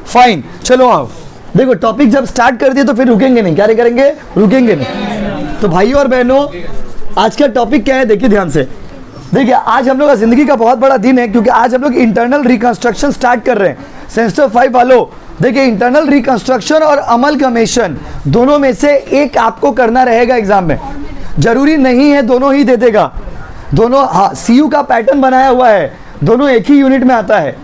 Fine. चलो आओ, देखो टॉपिक जब स्टार्ट कर दिए तो फिर रुकेंगे नहीं। क्या करेंगे? रुकेंगे नहीं। तो भाइयों और बहनों, आज का टॉपिक क्या है देखिए ध्यान से। देखिए आज हम लोग का जिंदगी का बहुत बड़ा दिन है, क्योंकि आज हम लोग इंटरनल रिकंस्ट्रक्शन स्टार्ट कर रहे हैं। सेमेस्टर 5 वालों, देखिए इंटरनल रिकंस्ट्रक्शन और अमलगमेशन दोनों में से एक आपको करना रहेगा एग्जाम में। जरूरी नहीं है दोनों ही दे देगा, दोनों, हाँ सीयू का पैटर्न बनाया हुआ है, दोनों एक ही यूनिट में आता है,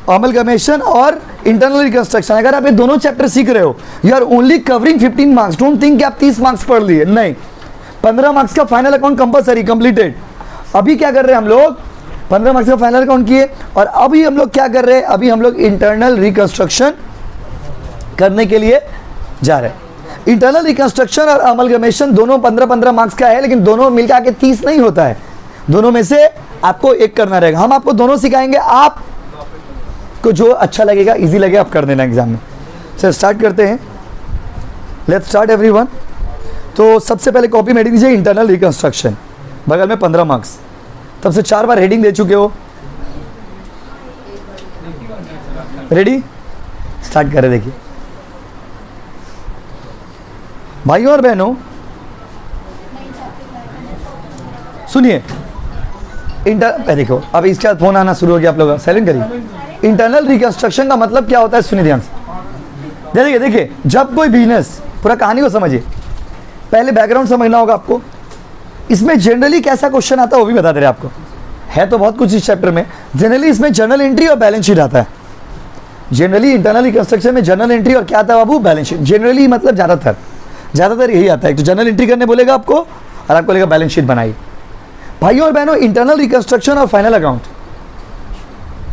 अमलगमेशन और इंटरनल रिकंस्ट्रक्शन। अगर आप ये दोनों चैप्टर सीख रहे हो, you are only covering 15 marks. Don't think कि आप 30 मार्क्स पढ़ लिए, नहीं, 15 मार्क्स का फाइनल अकाउंट कंपलसरी कंप्लीटेड। अभी क्या कर रहे हैं हम लोग? 15 मार्क्स का फाइनल अकाउंट किए, और अभी हम लोग क्या कर रहे हैं? अभी हम लोग इंटरनल रिकंस्ट्रक्शन करने के लिए जा रहे हैं। इंटरनल रिकंस्ट्रक्शन और अमलगमेशन दोनों 15-15 मार्क्स का है, लेकिन दोनों मिलकर आके 30 नहीं होता है। दोनों में से आपको एक करना रहेगा। हम आपको दोनों सिखाएंगे, आप को जो अच्छा लगेगा, इजी लगे, आप कर देना एग्जाम में। चलो स्टार्ट करते हैं। Let's start everyone. तो सबसे पहले कॉपी में हेडिंग दीजिए इंटरनल रिकंस्ट्रक्शन, बगल में 15 मार्क्स। तब से 4 बार हेडिंग दे चुके हो। रेडी? स्टार्ट करें। देखिए भाइयों और बहनों, सुनिए, देखो अब इसके बाद फोन आना शुरू हो गया, आप लोग साइलेंट करिए। इंटरनल रिकंस्ट्रक्शन का मतलब क्या होता है, सुनिए ध्यान से। देखिए जब कोई बिजनेस, पूरा कहानी को समझिए, पहले बैकग्राउंड समझना होगा आपको। इसमें जनरली कैसा क्वेश्चन आता है वो भी बता दे रहे आपको, है तो बहुत कुछ इस चैप्टर में। जनरली इसमें जर्नल एंट्री और बैलेंस शीट आता है। जनरली इंटरनल रिकंस्ट्रक्शन में जर्नल एंट्री और क्या आता है बाबू? Balance sheet. जनरली मतलब ज़्यादातर यही आता है। तो जर्नल एंट्री करने बोलेगा आपको, और आपको बोलेगा बैलेंस शीट बनाइए। भाइयों और बहनों, इंटरनल रिकंस्ट्रक्शन और फाइनल अकाउंट,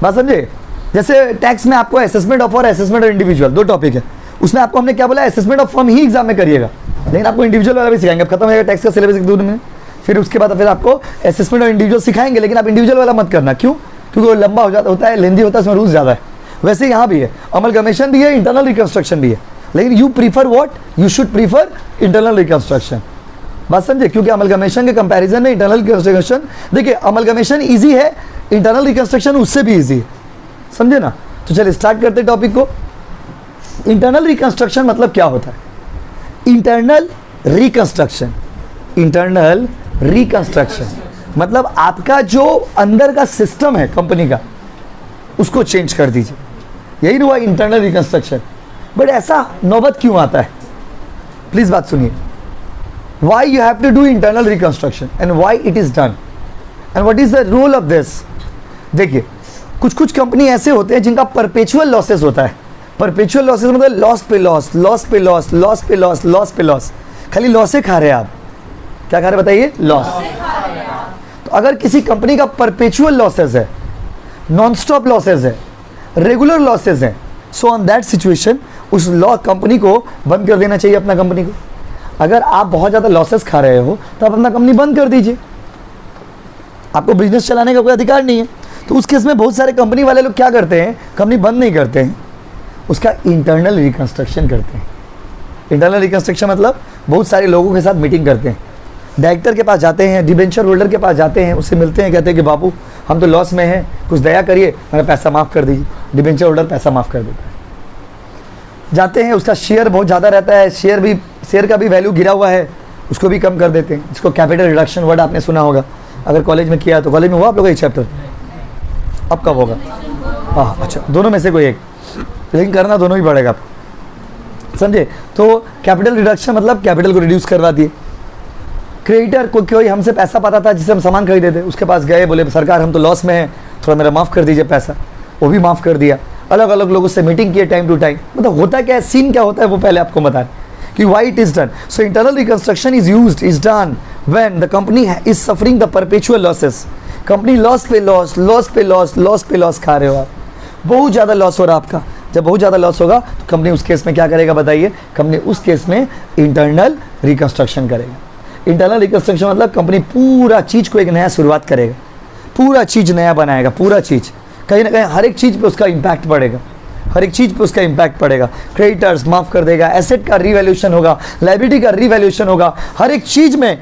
बात समझे? जैसे टैक्स में आपको असेसमेंट ऑफ और असेसमेंट ऑफ इंडिविजुअल, 2 टॉपिक है। उसमें आपको हमने क्या बोला? Assessment of firm he exam में करिएगा, लेकिन आपको इंडिविजुअल वाला भी सिखाएंगे। अब खत्म हो जाएगा टैक्स का सिलेबस एक 2 दिन में, फिर उसके बाद फिर आपको असेसमेंट ऑफ इंडिविजुअल सिखाएंगे, लेकिन आप इंडिविजुअल वाला मत करना। क्यों? क्योंकि वो लंबा होता है, लेंदी होता है, उसमें रूल्स ज़्यादा है। वैसे यहाँ भी है, अमलगमेशन भी है, इंटरनल रिकंस्ट्रक्शन भी है, लेकिन you prefer what? You should prefer internal reconstruction. बात समझे? क्योंकि अमलगमेशन के कंपैरिजन में इंटरनल रिकंस्ट्रक्शन, देखिए अमलगमेशन इजी है, इंटरनल रिकंस्ट्रक्शन उससे भी इजी है, समझे ना? तो चलिए स्टार्ट करते हैं टॉपिक को। इंटरनल रिकंस्ट्रक्शन मतलब क्या होता है? इंटरनल रिकंस्ट्रक्शन, इंटरनल रिकंस्ट्रक्शन मतलब आपका जो अंदर का सिस्टम है कंपनी का, उसको चेंज कर दीजिए, यही हुआ इंटरनल रिकंस्ट्रक्शन। बट ऐसा नौबत क्यों आता है? प्लीज बात सुनिए। Why you have to do internal reconstruction and why it is done and what is the role of this? देखिए कुछ कंपनी ऐसे होते हैं जिनका परपेचुअल लॉसेस होता है। परपेचुअल लॉसेस मतलब लॉस पे लॉस, लॉस पे लॉस, लॉस पे लॉस, लॉस पे लॉस, खाली लॉसे खा रहे हैं आप। क्या खा रहे बताइए? लॉस। तो अगर किसी कंपनी का परपेचुअल लॉसेस है, नॉन स्टॉप लॉसेस है, रेगुलर लॉसेस है, सो ऑन दैट सिचुएशन उस कंपनी को बंद कर देना चाहिए, अपना कंपनी को। अगर आप बहुत ज़्यादा लॉसेस खा रहे हो तो आप अपना कंपनी बंद कर दीजिए, आपको बिजनेस चलाने का कोई अधिकार नहीं है। तो उस केस में बहुत सारे कंपनी वाले लोग क्या करते हैं? कंपनी बंद नहीं करते हैं, उसका इंटरनल रिकंस्ट्रक्शन करते हैं। इंटरनल रिकंस्ट्रक्शन मतलब बहुत सारे लोगों के साथ मीटिंग करते हैं, डायरेक्टर के पास जाते हैं, डिबेंचर होल्डर के पास जाते हैं, उससे मिलते हैं, कहते हैं कि बाबू हम तो लॉस में हैं, कुछ दया करिए, मेरा पैसा माफ़ कर दीजिए। डिबेंचर होल्डर पैसा माफ़ कर देता है। जाते हैं, उसका शेयर बहुत ज़्यादा रहता है, शेयर का भी वैल्यू गिरा हुआ है, उसको भी कम कर देते हैं, जिसको कैपिटल रिडक्शन वर्ड आपने सुना होगा, अगर कॉलेज में किया तो। कॉलेज में हुआ आप लोग ये चैप्टर? अब कब होगा? हाँ अच्छा, दोनों में से कोई एक, लेकिन करना दोनों ही पड़ेगा आपको, समझे? तो कैपिटल रिडक्शन मतलब कैपिटल को रिड्यूस करवा दिए। क्रेडिटर को कोई हमसे पैसा पाता था जिससे हम सामान खरीदे थे, उसके पास गए, बोले सरकार हम तो लॉस में हैं, थोड़ा मेरा माफ़ कर दीजिए पैसा, वो भी माफ़ कर दिया। अलग अलग लोगों से मीटिंग किए टाइम टू टाइम। मतलब होता क्या है, सीन क्या होता है वो पहले आपको बता कि why it is done. So internal reconstruction is done when the company is suffering the perpetual losses. Company loss पे लॉस, लॉस पे लॉस, लॉस पे लॉस खा रहे हो आप, बहुत ज़्यादा लॉस हो रहा है आपका। जब बहुत ज़्यादा लॉस होगा तो कंपनी उस केस में क्या करेगा बताइए? कंपनी उस केस में इंटरनल रिकंस्ट्रक्शन करेगा। इंटरनल रिकंस्ट्रक्शन मतलब कंपनी पूरा चीज़ को एक नया शुरुआत करेगा, पूरा चीज़ नया बनाएगा, पूरा चीज़ कहीं ना कहीं हर एक चीज़ पे उसका इम्पैक्ट पड़ेगा, हर एक चीज़ पे उसका इम्पैक्ट पड़ेगा। क्रेडिटर्स माफ़ कर देगा, एसेट का रीवैल्यूएशन होगा, लायबिलिटी का रीवैल्यूएशन होगा, हर एक चीज़ में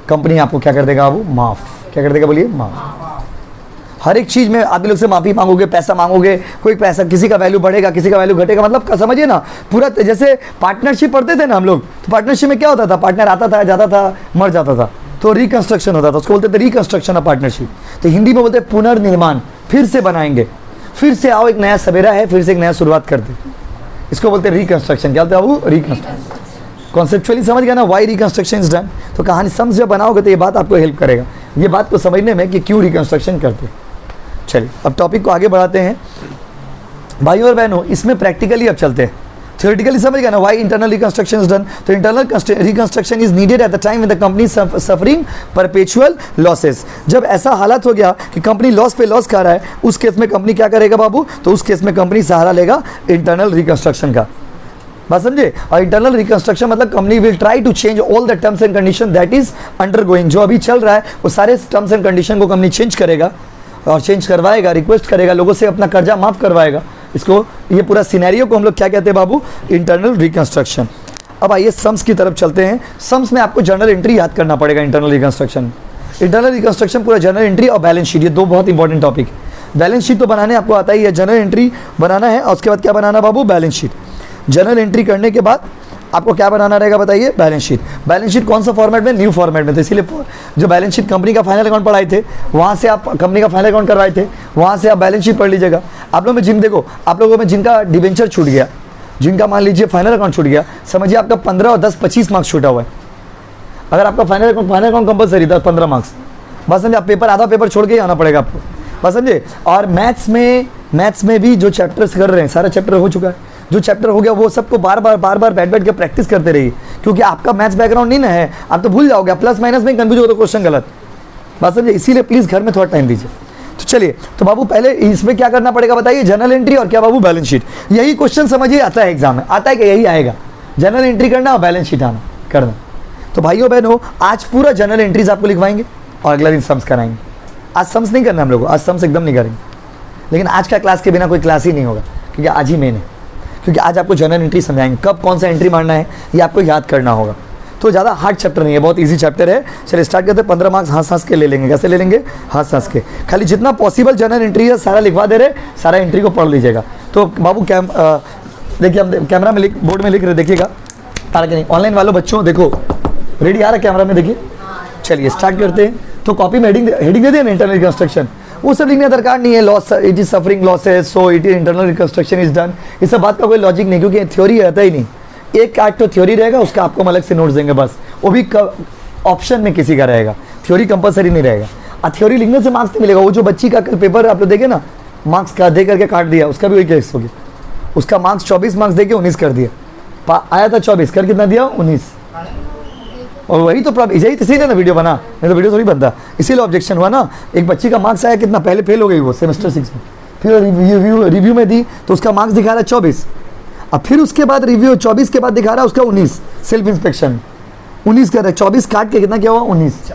कंपनी आपको क्या कर देगा? वो माफ़, क्या कर देगा बोलिए? माफ़। हर एक चीज़ में आप लोग से माफ़ी मांगोगे, पैसा मांगोगे, कोई पैसा किसी का वैल्यू बढ़ेगा, किसी का वैल्यू घटेगा, मतलब समझिए ना पूरा। जैसे पार्टनरशिप पढ़ते थे ना हम लोग, तो पार्टनरशिप में क्या होता था, पार्टनर आता था, जाता था, मर जाता था, तो रिकंस्ट्रक्शन होता था, उसको बोलते थे रिकंस्ट्रक्शन ऑफ पार्टनरशिप। तो हिंदी में बोलते हैं पुनर्निर्माण, फिर से बनाएंगे, फिर से आओ, एक नया सवेरा है, फिर से एक नया शुरुआत करते, इसको बोलते हैं रिकंस्ट्रक्शन। क्या बोलते हैं वो, रिकंस्ट्रक्शन। कॉन्सेप्चुअली समझ गया ना, वाई रिकंस्ट्रक्शन इज डन। तो कहानी समझ जब बनाओगे तो ये बात आपको हेल्प करेगा, ये बात को समझने में कि क्यों रिकंस्ट्रक्शन करते हैं। चलिए अब टॉपिक को आगे बढ़ाते हैं भाइयों और बहनों। इसमें प्रैक्टिकली अब चलते हैं, थियोरेटिकली समझ गया ना, why internal reconstruction is done. तो internal reconstruction is needed at the time when the company suffering perpetual losses. जब ऐसा हालत हो गया कि कंपनी लॉस पे लॉस खा रहा है, उस केस में कंपनी क्या करेगा बाबू, तो उस केस में कंपनी सहारा लेगा इंटरनल रिकंस्ट्रक्शन का। बात समझे। और इंटरनल रिकंस्ट्रक्शन मतलब company will try to change all the terms and condition that is undergoing. जो अभी चल रहा है वो सारे टर्म्स एंड कंडीशन को कंपनी चेंज करेगा और चेंज करवाएगा, रिक्वेस्ट करेगा, लोगों से अपना कर्जा माफ करवाएगा। इसको, ये पूरा सिनेरियो को हम लोग क्या कहते हैं बाबू, इंटरनल रिकंस्ट्रक्शन। अब आइए सम्स की तरफ चलते हैं। सम्स में आपको जर्नल एंट्री याद करना पड़ेगा इंटरनल रिकंस्ट्रक्शन। इंटरनल रिकंस्ट्रक्शन पूरा जर्नल एंट्री और बैलेंस शीट, ये दो बहुत इंपॉर्टेंट टॉपिक। बैलेंस शीट तो बनाने आपको आता ही है, जर्नल एंट्री बनाना है और उसके बाद क्या बनाना बाबू, बैलेंस शीट। जर्नल एंट्री करने के बाद आपको क्या बनाना रहेगा बताइए, बैलेंस शीट। बैलेंस शीट कौन सा फॉर्मेट में, न्यू फॉर्मेट में। तो इसीलिए जो बैलेंस शीट कंपनी का फाइनल अकाउंट पढ़ाए थे, वहाँ से आप कंपनी का फाइनल अकाउंट करवाए थे, वहाँ से आप बैलेंस शीट पढ़ लीजिएगा। आप लोगों में जिन देखो, आप लोगों में जिनका डिबेंचर छूट गया, जिनका मान लीजिए फाइनल अकाउंट छूट गया, समझिए आपका 15 और 10 25 मार्क्स छूटा हुआ है। अगर आपका फाइनल अकाउंट कंपलसरी था 15 मार्क्स, बस समझे, आप पेपर आधा पेपर छोड़ के ही आना पड़ेगा आपको, बस समझे। और मैथ्स में भी जो चैप्टर्स कर रहे हैं, सारा चैप्टर हो चुका है। जो चैप्टर हो गया वो सबको बार बार बैठ के प्रैक्टिस करते रहिए, क्योंकि आपका मैथ्स बैकग्राउंड नहीं ना है, आप तो भूल जाओगे, प्लस माइनस में कंफ्यूज हो तो क्वेश्चन गलत, बात समझे। इसीलिए प्लीज़ घर में थोड़ा टाइम दीजिए। तो चलिए, तो बाबू पहले इसमें क्या करना पड़ेगा बताइए, जर्नल एंट्री और क्या बाबू, बैलेंस शीट। यही क्वेश्चन समझिए आता है एग्जाम में, आता है कि यही आएगा, जर्नल एंट्री करना और बैलेंस शीट आना करना। तो भाइयों बहनों, आज पूरा जर्नल एंट्रीज आपको लिखवाएंगे और अगला दिन सम्स कराएंगे। आज सम्स नहीं करना हम लोग, आज सम्स एकदम नहीं करेंगे, लेकिन आज का क्लास के बिना कोई क्लास ही नहीं होगा, क्योंकि आज ही मेन है। क्योंकि आज आपको जर्नल एंट्री समझाएंगे, कब कौन सा एंट्री मारना है ये आपको याद करना होगा। तो ज़्यादा हार्ड चैप्टर नहीं है, बहुत इजी चैप्टर है। चलिए स्टार्ट करते हैं। 15 मार्क्स हंस के ले लेंगे। कैसे ले लेंगे, हंस के। खाली जितना पॉसिबल जर्नल एंट्री है सारा लिखवा दे रहे, सारा एंट्री को पढ़ लीजिएगा। तो बाबू देखिए, हम कैमरा में बोर्ड में लिख रहे, देखिएगा आ रहा कि नहीं। ऑनलाइन वालों बच्चों देखो, रेडी आ रहा कैमरा में, देखिए। चलिए स्टार्ट करते हैं। तो कॉपी में हेडिंग दे दिया ना, इंटरनल रिकंस्ट्रक्शन, वो सब लिखने का दरकार नहीं है। Loss, it is suffering losses, so it is internal reconstruction is done. इस सब बात का कोई लॉजिक नहीं, क्योंकि थ्योरी रहता ही नहीं। एक काट तो थ्योरी रहेगा, उसका आपको अलग से नोट्स देंगे बस, वो भी ऑप्शन में किसी का रहेगा, थ्योरी कंपलसरी नहीं रहेगा। और थ्योरी लिखने से मार्क्स नहीं मिलेगा। वो जो बच्ची का कल पेपर आप लोग देखे ना, मार्क्स का दे करके काट दिया, उसका भी वही केस होगी। उसका मार्क्स 24 मार्क्स दे के 19 कर दिया, आया था 24, कर कितना दिया, 19। और वही तो प्रॉब्लम, यही तो इसीलिए ना वीडियो बना, नहीं तो वीडियो थोड़ी बनता। इसीलिए ऑब्जेक्शन हुआ ना। एक बच्ची का मार्क्स आया कितना, पहले फेल हो गई वो सेमेस्टर 6 में, फिर रिव्यू में दी तो उसका मार्क्स दिखा रहा है 24, अब फिर उसके बाद रिव्यू 24 के बाद दिखा रहा है उसका 19, सेल्फ इंस्पेक्शन 19 कर रहा है, 24 काट के कितना क्या हुआ, 19।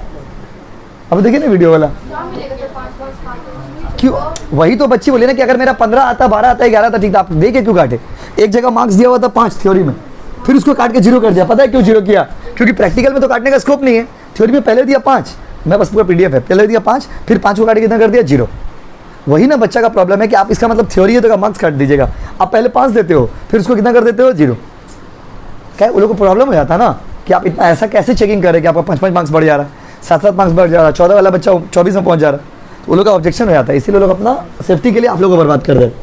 अब देखिए ना वीडियो वाला, क्यों? वही तो बच्ची बोली ना कि अगर मेरा 15 आता, 12 आता, 11 आता, ठीक था, आप देखे क्यों काटे। एक जगह मार्क्स दिया हुआ था 5 थ्योरी में, फिर उसको काट के 0 कर दिया। पता है क्यों 0 किया? क्योंकि प्रैक्टिकल में तो काटने का स्कोप नहीं है। थ्योरी में पहले दिया 5, मैं बस पूरा पीडीएफ है, पहले दिया 5, फिर 5 को काट के कितना कर दिया, 0। वही ना बच्चा का प्रॉब्लम है कि आप इसका मतलब थ्योरी है तो मार्क्स काट दीजिएगा। आप पहले 5 देते हो, फिर उसको कितना कर देते हो, 0। क्या उन लोगों को प्रॉब्लम हो जाता है ना कि आप इतना ऐसा कैसे चेकिंग करें कि आपका 5-5 मार्क्स बढ़ जा रहा है, 7-7 मार्क्स बढ़ जा रहा है, 14 वाला बच्चा 24 में पहुंच जा रहा है, तो उन लोग का ऑब्जेक्शन हो जाता है। इसीलिए लोग अपना सेफ्टी के लिए आप लोगों को बर्बाद कर रहे हैं,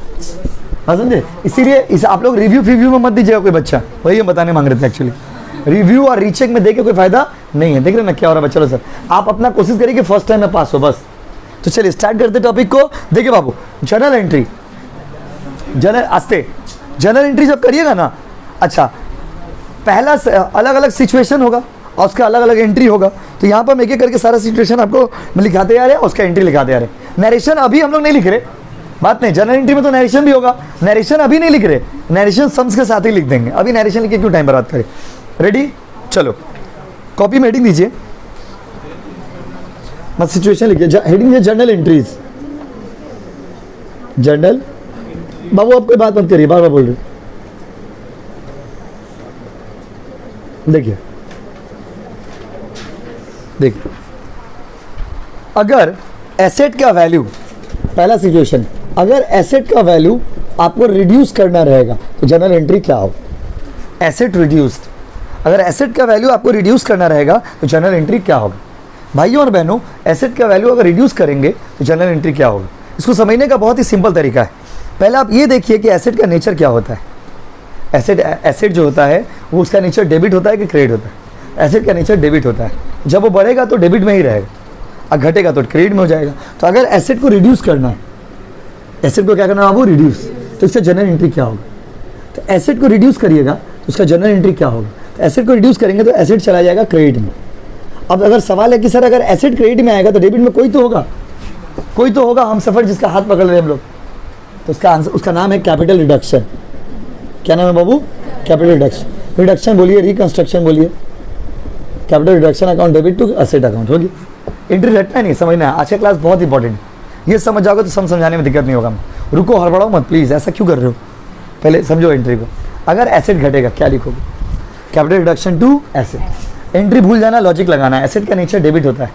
हाँ समझे। इसीलिए इस आप लोग रिव्यू में मत दीजिएगा कोई बच्चा, वही हम बताने मांग रहे थे एक्चुअली। रिव्यू और रीचेक में देके कोई फायदा नहीं है। देख रहे ना क्या हो रहा है बच्चों सर, आप अपना कोशिश करिए कि फर्स्ट टाइम में पास हो बस। तो चलिए स्टार्ट करते टॉपिक को। देखिए बाबू, जर्नल एंट्री, जर्नल एंट्री जब करिएगा ना, अच्छा पहला अलग अलग सिचुएशन होगा और उसका अलग अलग एंट्री होगा। तो यहाँ पर हम एक एक करके सारा सिचुएशन आपको लिखाते आ रहे हैं, उसका एंट्री लिखाते आ रहे हैं। नरेशन अभी हम लोग नहीं लिख रहे, बात नहीं, जनरल एंट्री में तो नरेशन भी होगा, नरेशन अभी नहीं लिख रहे, नरेशन सम्स के साथ ही लिख देंगे। अभी नरेशन लिख के क्यों टाइम बर्बाद करें। रेडी, चलो कॉपी में हेडिंग दीजिए, मत सिचुएशन लिखिए। हेडिंग है जर्नल एंट्रीज, जर्नल। बाबू आप कोई बात मत करिए, बार बार बोल रहे। देखिए देखिए, अगर एसेट का वैल्यू पहला सिचुएशन, अगर एसेट का वैल्यू आपको रिड्यूस करना रहेगा तो जनरल एंट्री क्या होगा? एसेट रिड्यूस्ड, अगर एसेट का वैल्यू आपको रिड्यूस करना रहेगा तो जनरल एंट्री क्या होगा? भाइयों और बहनों, एसेट का वैल्यू अगर रिड्यूस करेंगे तो जनरल एंट्री क्या होगा? इसको समझने का बहुत ही सिंपल तरीका है। पहले आप ये देखिए कि एसेट का नेचर क्या होता है। एसेट जो होता है वो उसका नेचर डेबिट होता है कि क्रेडिट होता है? एसेट का नेचर डेबिट होता है। जब वो बढ़ेगा तो डेबिट में ही रहेगा और घटेगा तो क्रेडिट में हो जाएगा। तो अगर एसेट को रिड्यूस करना है, एसेट को क्या करना है बाबू? रिड्यूस, तो इसका जनरल एंट्री क्या होगा? तो एसेट को रिड्यूस करिएगा तो उसका जनरल एंट्री क्या होगा? तो एसेट को रिड्यूस करेंगे तो एसेट चला जाएगा क्रेडिट में। अब अगर सवाल है कि सर अगर एसेट क्रेडिट में आएगा तो डेबिट में कोई तो होगा, कोई तो होगा। हम सफर जिसका हाथ पकड़ रहे हैं हम लोग, तो उसका आंसर, उसका नाम है कैपिटल रिडक्शन। क्या नाम है बाबू? Capital reduction. रिडक्शन बोलिए, रिकंस्ट्रक्शन बोलिए। Capital reduction account debit to asset account होगी। एंट्री रटना नहीं, समझना है। आज का क्लास बहुत इंपॉर्टेंट है, ये समझ जाओगे तो समझाने में दिक्कत नहीं होगा। रुको, हड़बड़ाओ मत प्लीज़, ऐसा क्यों कर रहे हो? पहले समझो एंट्री को। अगर एसेट घटेगा क्या लिखोगे? Capital reduction to asset. Entry भूल जाना, लॉजिक लगाना है। एसेट का नेचर डेबिट होता है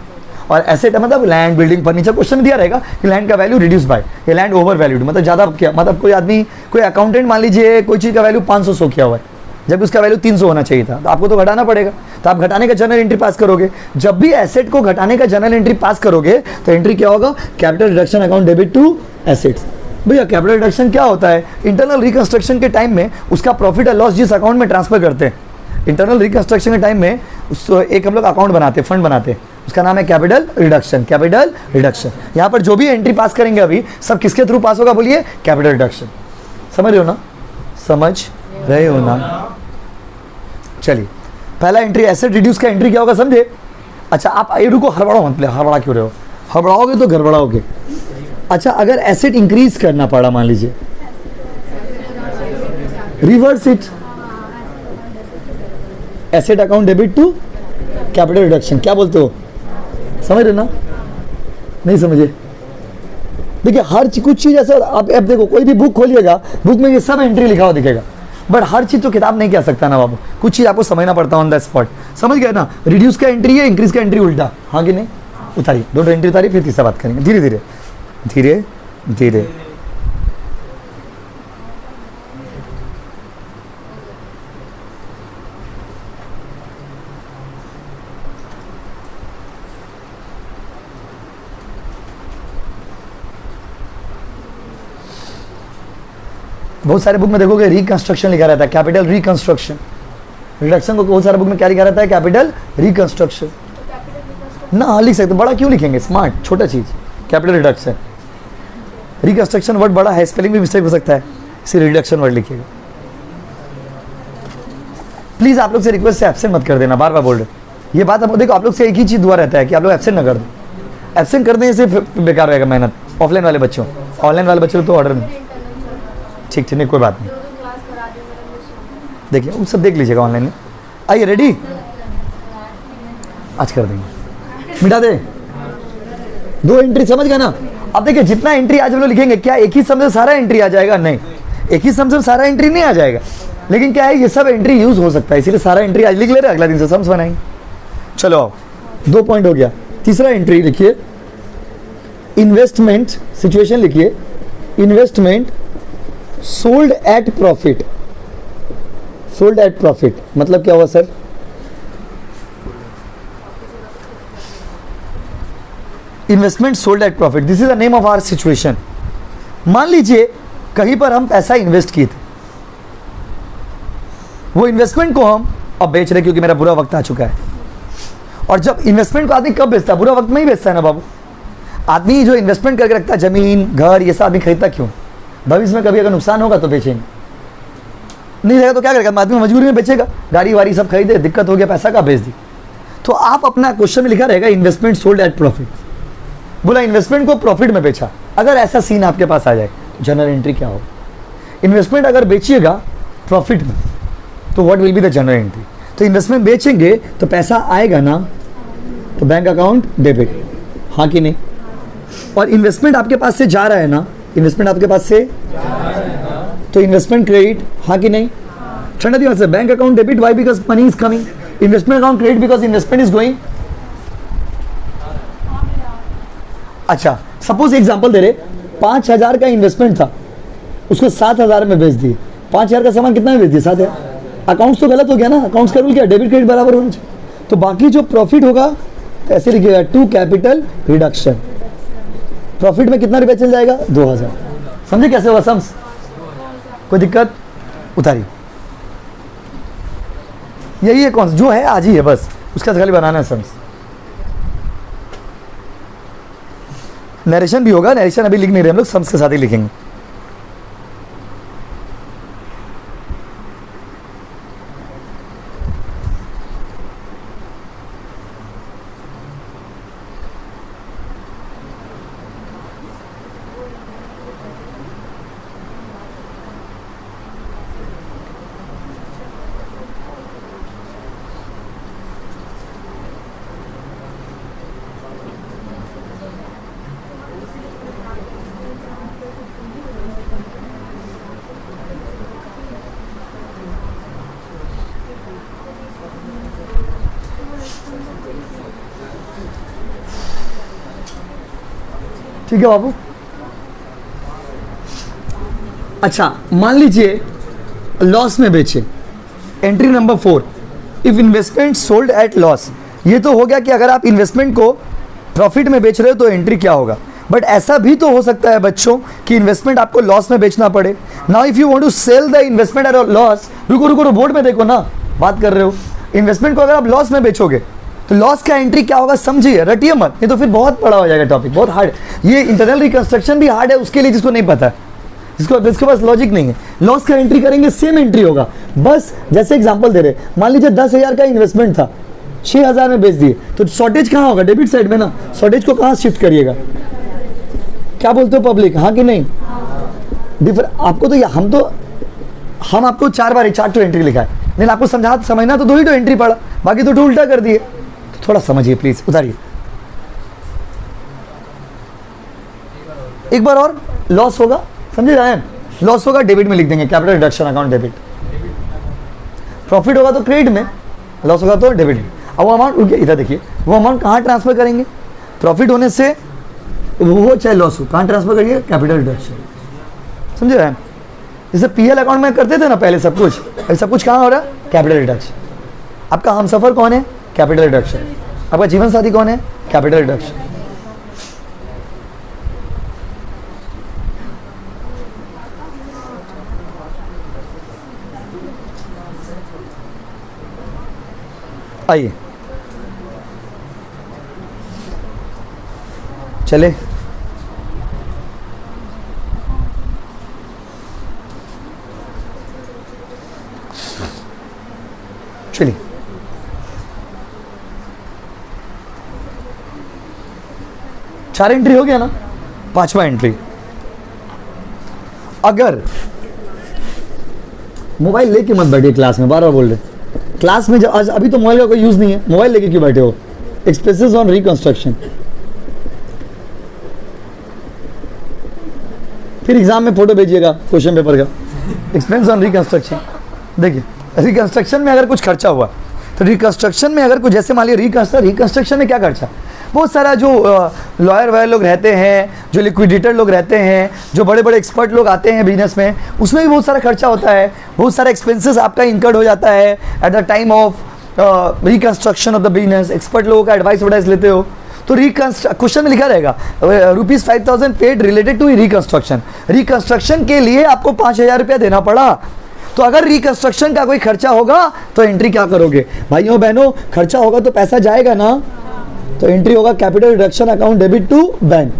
और एसेट मतलब लैंड, बिल्डिंग, फर्नीचर। क्वेश्चन दिया रहेगा कि लैंड का वैल्यू रिड्यूस बाय, ये लैंड ओवर वैल्यूड, मतलब ज़्यादा क्या, मतलब कोई आदमी, कोई अकाउंटेंट मान लीजिए कोई चीज़ का वैल्यू 500 किया हुआ है, जब उसका वैल्यू 300 होना चाहिए था, तो आपको तो घटाना पड़ेगा। तो आप घटाने का जनरल एंट्री पास करोगे। जब भी एसेट को घटाने का जनरल एंट्री पास करोगे तो एंट्री क्या होगा? Capital reduction account debit to assets. भैया कैपिटल रिडक्शन क्या होता है? इंटरनल रिकंस्ट्रक्शन के टाइम में उसका प्रॉफिट और लॉस जिस अकाउंट में ट्रांसफर करते हैं, इंटरनल रिकंस्ट्रक्शन के टाइम में उस एक हम लोग अकाउंट बनाते हैं, फंड बनाते हैं, उसका नाम है कैपिटल रिडक्शन। Capital reduction. यहाँ पर जो भी एंट्री पास करेंगे अभी सब किसके थ्रू पास होगा? बोलिए, कैपिटल रिडक्शन। समझ रहे हो ना? समझ रहे हो ना? चलिए, पहला एंट्री एसेट रिड्यूस का एंट्री क्या होगा समझे? अच्छा, आप ये रुको, हड़बड़ाओ मत, हड़बड़ा क्यों रहे हो? हड़बड़ाओगे तो गड़बड़ाओगे। अच्छा, अगर एसेट इंक्रीज करना पड़ा, मान लीजिए, reverse it, asset account debit to capital reduction. क्या बोलते हो? समझ रहे ना? नहीं समझे? देखिए, हर कुछ चीज़ ऐसा, आप अब देखो, कोई भी बुक खोलिएगा, बुक में ये सब एंट्री लिखा हुआ दिखेगा, बट हर चीज़ तो किताब नहीं कह सकता ना बाबू। कुछ चीज़ आपको समझना पड़ता है ऑन द स्पॉट। समझ गए ना? रिड्यूस का एंट्री है, इंक्रीज का एंट्री उल्टा। हाँ कि नहीं? उतारिए, दो एंट्री उतारिए, फिर तीसरा बात करेंगे धीरे धीरे धीरे धीरे। बहुत सारे बुक में देखोगे रिकंस्ट्रक्शन लिखा रहता है, कैपिटल रिकंस्ट्रक्शन। रिडक्शन को बहुत सारे बुक में क्या लिखा रहता है? Capital reconstruction. ना लिख सकते, बड़ा क्यों लिखेंगे? स्मार्ट, छोटा चीज, कैपिटल रिडक्शन। रिकंस्ट्रक्शन वर्ड बड़ा है, स्पेलिंग भी मिस्टेक हो सकता है, इसीलिए रिडक्शन वर्ड लिखिएगा। प्लीज आप लोग से रिक्वेस्ट से एब्सेंट मत कर देना, बार बार बोल रहे। ये बात हम देखो, आप लोग से एक ही चीज दुआ रहता है कि आप लोग एब्सेंट ना कर दो। एब्सेंट कर देने से बेकार रहेगा मेहनत। ऑफलाइन वाले बच्चों, ऑनलाइन वाले बच्चों तो ऑर्डर नहीं। ठीक ठीक, नहीं कोई बात नहीं, देखिए वो सब देख लीजिएगा ऑनलाइन में। आइए, रेडी? आज कर देंगे, मिटा दे। दो एंट्री समझ गए ना? अब देखिए, जितना एंट्री आज हम लोग लिखेंगे, क्या एक ही सम से सारा एंट्री आ जाएगा? नहीं, एक ही सम से सारा एंट्री नहीं आ जाएगा, लेकिन क्या है, ये सब एंट्री यूज हो सकता है, इसीलिए सारा एंट्री आज लिख ले रहे हैं, अगला दिन से सम्स बनाएंगे। चलो आओ, 2 पॉइंट हो गया। तीसरा एंट्री लिखिए, इन्वेस्टमेंट सिचुएशन लिखिए, investment sold at profit. Sold at profit मतलब क्या हुआ sir? Investment sold at profit, this is the name of our situation. मान लीजिए कहीं पर हम पैसा इन्वेस्ट किए थे, वो इन्वेस्टमेंट को हम अब बेच रहे क्योंकि मेरा बुरा वक्त आ चुका है। और जब इन्वेस्टमेंट को आदमी कब बेचता है? बुरा वक्त में ही बेचता है ना बाबू। आदमी जो इन्वेस्टमेंट करके रखता है, जमीन, घर, ये सब आदमी खरीदता क्यों? भविष्य में कभी अगर नुकसान होगा तो बेचेंगे, नहीं रहेगा तो क्या करेगा? आदमी मजबूरी में बेचेगा। गाड़ी वाड़ी सब खरीदे, दिक्कत हो गया, पैसा का बेच दी। तो आप अपना क्वेश्चन में लिखा रहेगा इन्वेस्टमेंट सोल्ड एट प्रॉफिट। बोला इन्वेस्टमेंट को प्रॉफिट में बेचा। अगर ऐसा सीन आपके पास आ जाए तो जनरल एंट्री क्या हो? इन्वेस्टमेंट अगर बेचिएगा प्रॉफिट में तो what will be the general entry? तो इन्वेस्टमेंट बेचेंगे तो पैसा आएगा ना, तो बैंक अकाउंट डेबिट, हाँ कि नहीं? और इन्वेस्टमेंट आपके पास से जा रहा है ना, इन्वेस्टमेंट आपके पास से तो इन्वेस्टमेंट क्रेडिट, हाँ कि नहीं? ठंडा दिमाग से, bank account debit, why? Because money is coming. Investment account credit because investment is going. अच्छा, सपोज एग्जांपल दे रहे, 5,000 का इन्वेस्टमेंट था, उसको 7,000 में बेच दिए। 5,000 का सामान कितना में बेच दिया? 7,000। अकाउंट्स तो गलत हो गया ना, अकाउंट्स का रूल क्या, डेबिट क्रेडिट बराबर होना चाहिए। तो बाकी जो प्रॉफिट होगा तो ऐसे लिखिएगा, टू कैपिटल रिडक्शन। प्रॉफिट में कितना रुपया चल जाएगा? 2,000। समझे कैसे होगा सम्स? कोई दिक्कत? उतारिए। यही है कौन जो है आज ही है, बस उसका खाली बनाना है सम्स। नरेशन भी होगा, नरेशन अभी लिख नहीं रहे हम लोग, सम्स के साथ ही लिखेंगे। ठीक है बाबू। अच्छा, मान लीजिए लॉस में बेचे, entry number 4, if investment sold eight loss. ये तो हो गया कि अगर आप इन्वेस्टमेंट को प्रॉफिट में बेच रहे हो तो एंट्री क्या होगा। बट ऐसा भी तो हो सकता है बच्चों कि इन्वेस्टमेंट आपको लॉस में बेचना पड़े। Now if you want to sell the investment at loss, रुको रुको बोर्ड में देखो ना, बात कर रहे हो। इन्वेस्टमेंट को अगर आप लॉस में बेचोगे तो लॉस का एंट्री क्या होगा, समझिए, रटिए मत, ये तो फिर बहुत बड़ा हो जाएगा टॉपिक, बहुत हार्ड। ये इंटरनल रिकंस्ट्रक्शन भी हार्ड है उसके लिए जिसको नहीं पता है, जिसके पास लॉजिक नहीं है। लॉस का एंट्री करेंगे, सेम एंट्री होगा, बस जैसे एग्जांपल दे रहे, मान लीजिए 10,000 का इन्वेस्टमेंट था, 6,000 में बेच दिए, तो शॉर्टेज कहाँ होगा? डेबिट साइड में ना। शॉर्टेज को कहाँ शिफ्ट करिएगा? क्या बोलते हो पब्लिक, हाँ कि नहीं? आपको तो हम आपको 4 बार 4 एंट्री लिखा है, लेकिन आपको समझना तो 2 ही एंट्री पड़ा, बाकी तो उल्टा कर दिए। तो थोड़ा समझिए प्लीज, उतारिए एक बार और। लॉस होगा, समझे जाए, लॉस होगा डेबिट में लिख देंगे, capital reduction account debit. Profit होगा तो क्रेडिट में, लॉस होगा तो डेबिट में। अब वो अमाउंट इधर देखिए, वो अमाउंट कहाँ ट्रांसफर करेंगे? प्रॉफिट होने से वो चाहे लॉस हो, कहाँ ट्रांसफर करिए? Capital reduction. समझे जाए, जैसे पीएल अकाउंट में करते थे ना पहले सब कुछ, अभी सब कुछ कहाँ हो रहा है? Capital reduction. आपका हमसफर कौन है? Capital reduction. आपका जीवन साथी कौन है? Capital reduction. आइए चले, चलिए चार एंट्री हो गया ना, पांचवा एंट्री। अगर मोबाइल लेके मत बैठिए क्लास में, बार बार बोल रहे क्लास में, आज अभी तो मोबाइल का कोई यूज नहीं है, मोबाइल लेके क्यों बैठे हो? एक्सपेंसेस ऑन रिकंस्ट्रक्शन, फिर एग्जाम में फोटो भेजिएगा क्वेश्चन पेपर का। एक्सपेंस ऑन रिकंस्ट्रक्शन, देखिए रिकंस्ट्रक्शन में अगर कुछ खर्चा हुआ तो रिकंस्ट्रक्शन में अगर कुछ, जैसे मान लिया रिकंस्ट्रक्शन में क्या खर्चा, बहुत सारा जो लॉयर वायर लोग रहते हैं, जो लिक्विडेटर लोग रहते हैं, जो बड़े बड़े एक्सपर्ट लोग आते हैं बिजनेस में, उसमें भी बहुत सारा खर्चा होता है, बहुत सारा एक्सपेंसेस आपका इंकर्ड हो जाता है eight the time of reconstruction of the business. Expert लोगों का एडवाइस लेते हो तो क्वेश्चन में लिखा रहेगा ₹5,000 paid related to reconstruction. Reconstruction के लिए आपको 5,000 रुपया देना पड़ा। तो अगर रिकंस्ट्रक्शन का कोई खर्चा होगा तो एंट्री क्या करोगे? भाइयों बहनों, खर्चा होगा तो पैसा जाएगा ना, तो एंट्री होगा capital reduction account debit to bank.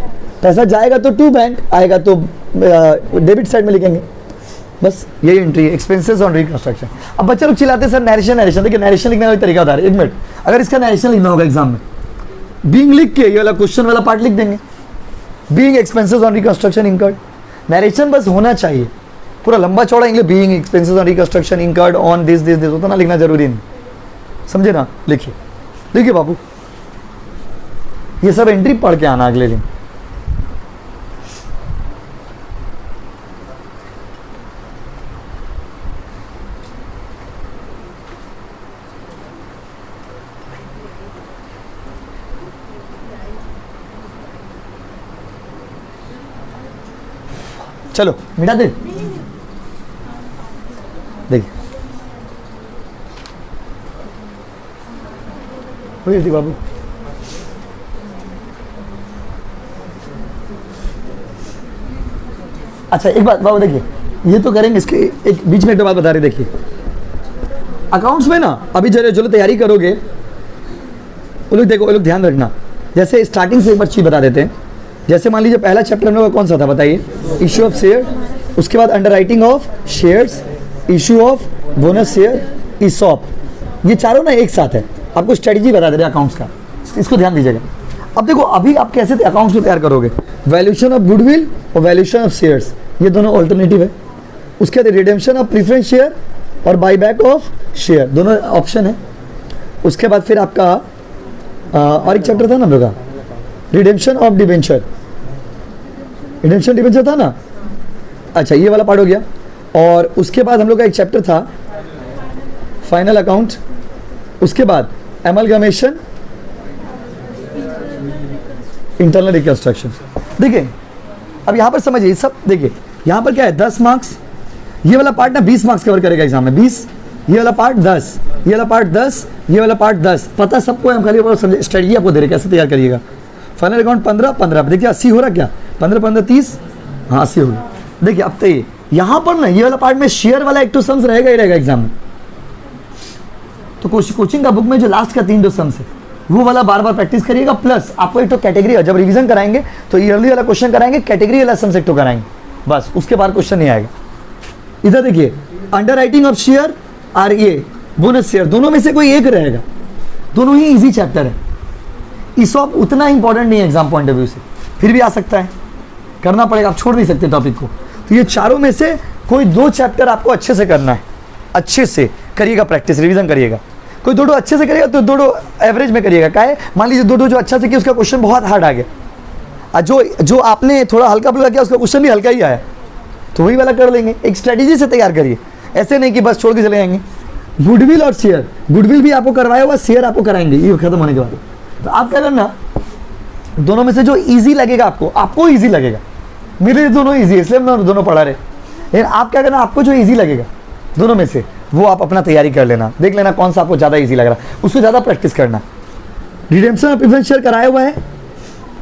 पैसा जाएगा तो टू बैंक, आएगा तो डेबिट साइड में लिखेंगे, बस यही एंट्री है, एक्सपेंसेस ऑन रिकंस्ट्रक्शन। अब बच्चे लोग चिल्लाते हैं सर नरेशन, देखिए नरेशन लिखने का तरीका बता रहे, 1 मिनट, अगर इसका नरेशन लिखना होगा एग्जाम में, बीइंग लिख के ये वाला क्वेश्चन वाला पार्ट लिख देंगे, being expenses on reconstruction incurred. Narration बस होना चाहिए, पूरा लंबा चौड़ा English, being expenses on reconstruction incurred on this उतना लिखना जरूरी नहीं, समझे ना? लिखिए बाबू, ये सब एंट्री पढ़ के आना अगले दिन। चलो मिटा दे, देखिए बाबू। अच्छा एक बात बाबू देखिए, ये तो करेंगे, इसके एक बीच में एक बात बता रहे, देखिए अकाउंट्स में ना अभी जो लोग तैयारी करोगे वो लोग देखो, वो लोग ध्यान रखना। जैसे स्टार्टिंग से एक बार चीज़ बता देते हैं। जैसे मान लीजिए पहला चैप्टर हम लोग का कौन सा था बताइए, इशू ऑफ शेयर, उसके बाद underwriting of shares, issue of bonus share, ESOP, ये चारों ना एक साथ है। आपको स्ट्रेटजी बता दे रहे अकाउंट्स का, इसको ध्यान दीजिएगा। अब देखो अभी आप कैसे अकाउंट्स को तैयार करोगे, वैल्यूएशन ऑफ गुडविल और वैल्यूएशन ऑफ शेयर्स, ये दोनों ऑल्टरनेटिव है। उसके बाद रिडेम्पशन ऑफ प्रीफरेंस शेयर और बाईबैक ऑफ शेयर, दोनों ऑप्शन है। उसके बाद फिर आपका और एक चैप्टर था ना हम लोग का, redemption of debenture, redemption debenture था ना। अच्छा ये वाला पार्ट हो गया। और उसके बाद हम लोग का एक चैप्टर था फाइनल अकाउंट, उसके बाद एमलगमेशन, इंटरनल रिकंस्ट्रक्शन। देखिए अब यहाँ पर समझिए सब, देखिए यहाँ पर क्या है 10 मार्क्स, ये वाला पार्ट ना 20 मार्क्स कवर करेगा एग्जाम में, 20, ये वाला पार्ट 10, ये वाला पार्ट 10, ये वाला पार्ट 10। पता सबको है, हम खाली स्ट्रेटजी आपको दे रहे कैसे तैयार करिएगा। फाइनल अकाउंट 15 देखिए 80 हो रहा क्या, 15 30, हाँ 80 हो गया। देखिए अब तो यहाँ पर ना ये वाला पार्ट में शेयर वाला एक तो सम्स रहेगा ही रहेगा एग्जाम में। तो कोचिंग का बुक में जो लास्ट का 3 सम्स है वो वाला बार बार प्रैक्टिस करिएगा। प्लस आपको एक तो कैटेगरी, जब रिवीजन कराएंगे तो ईयरली वाला क्वेश्चन कराएंगे, कैटेगरी वाला सम्स एक तो कराएंगे, बस उसके बाद क्वेश्चन नहीं आएगा। इधर देखिए अंडर राइटिंग ऑफ शेयर और ये बोनस शेयर, दोनों में से कोई एक रहेगा, दोनों ही इजी चैप्टर है। ईसॉप उतना इंपॉर्टेंट नहीं है एग्जाम पॉइंट ऑफ व्यू से, फिर भी आ सकता है, करना पड़ेगा, आप छोड़ नहीं सकते टॉपिक को। तो ये चारों में से कोई 2 चैप्टर आपको अच्छे से करना है, अच्छे से करिएगा, प्रैक्टिस रिवीजन करिएगा। कोई 2 अच्छे से करिएगा तो 2 एवरेज में करिएगा। क्या है, मान लीजिए 2 जो अच्छा से किया उसका क्वेश्चन बहुत हार्ड आ गया, जो आपने थोड़ा हल्का फुल्का किया उसका क्वेश्चन भी हल्का ही आया, तो वही वाला कर लेंगे। एक स्ट्रेटेजी से तैयार करिए, ऐसे नहीं कि बस छोड़ के चले जाएंगे। गुडविल और शेयर, गुडविल भी आपको करवाया हुआ, शेयर आपको कराएंगे ये खत्म होने के बाद। तो आप क्या करना, दोनों में से जो इजी लगेगा आपको इजी लगेगा, मेरे लिए दोनों इजी है इसलिए मैं दोनों पढ़ा रहे। लेकिन आप क्या करना, आपको जो इजी लगेगा दोनों में से वो आप अपना तैयारी कर लेना, देख लेना कौन सा आपको ज़्यादा इजी लग रहा है, उसको ज़्यादा प्रैक्टिस करना। रिडेम्पशन ऑफ प्रीफरेंस शेयर कराया हुआ है,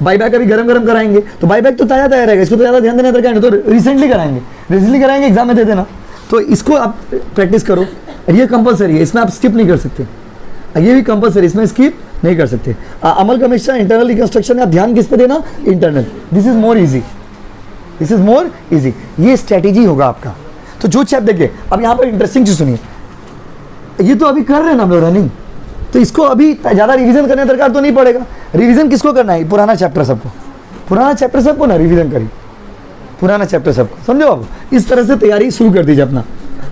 बाईबैक अभी गरम कराएंगे, तो बाईबैक तो ताज़ा रहेगा, इसको तो ज़्यादा ध्यान देना दरकार नहीं, तो रिसेंटली कराएंगे एग्जाम में दे देना। तो इसको आप प्रैक्टिस करो, ये कंपलसरी है, इसमें आप स्किप नहीं कर सकते, ये भी कंपलसरी, इसमें स्किप नहीं कर सकते। अमलगमेशन, इंटरनल रिकंस्ट्रक्शन, आप ध्यान किस पे देना, internal, this is more easy, ये स्ट्रेटेजी होगा आपका। तो जो चैप्टर देखिए, अब यहाँ पर इंटरेस्टिंग चीज सुनिए, ये तो अभी कर रहे हैं ना हम लोग रनिंग, तो इसको अभी ज़्यादा रिवीजन करने दरकार तो नहीं पड़ेगा। रिवीजन किसको करना है, पुराना चैप्टर सबको ना रिवीजन करिए, पुराना चैप्टर सबको, समझो आप, इस तरह से तैयारी शुरू कर दीजिए अपना।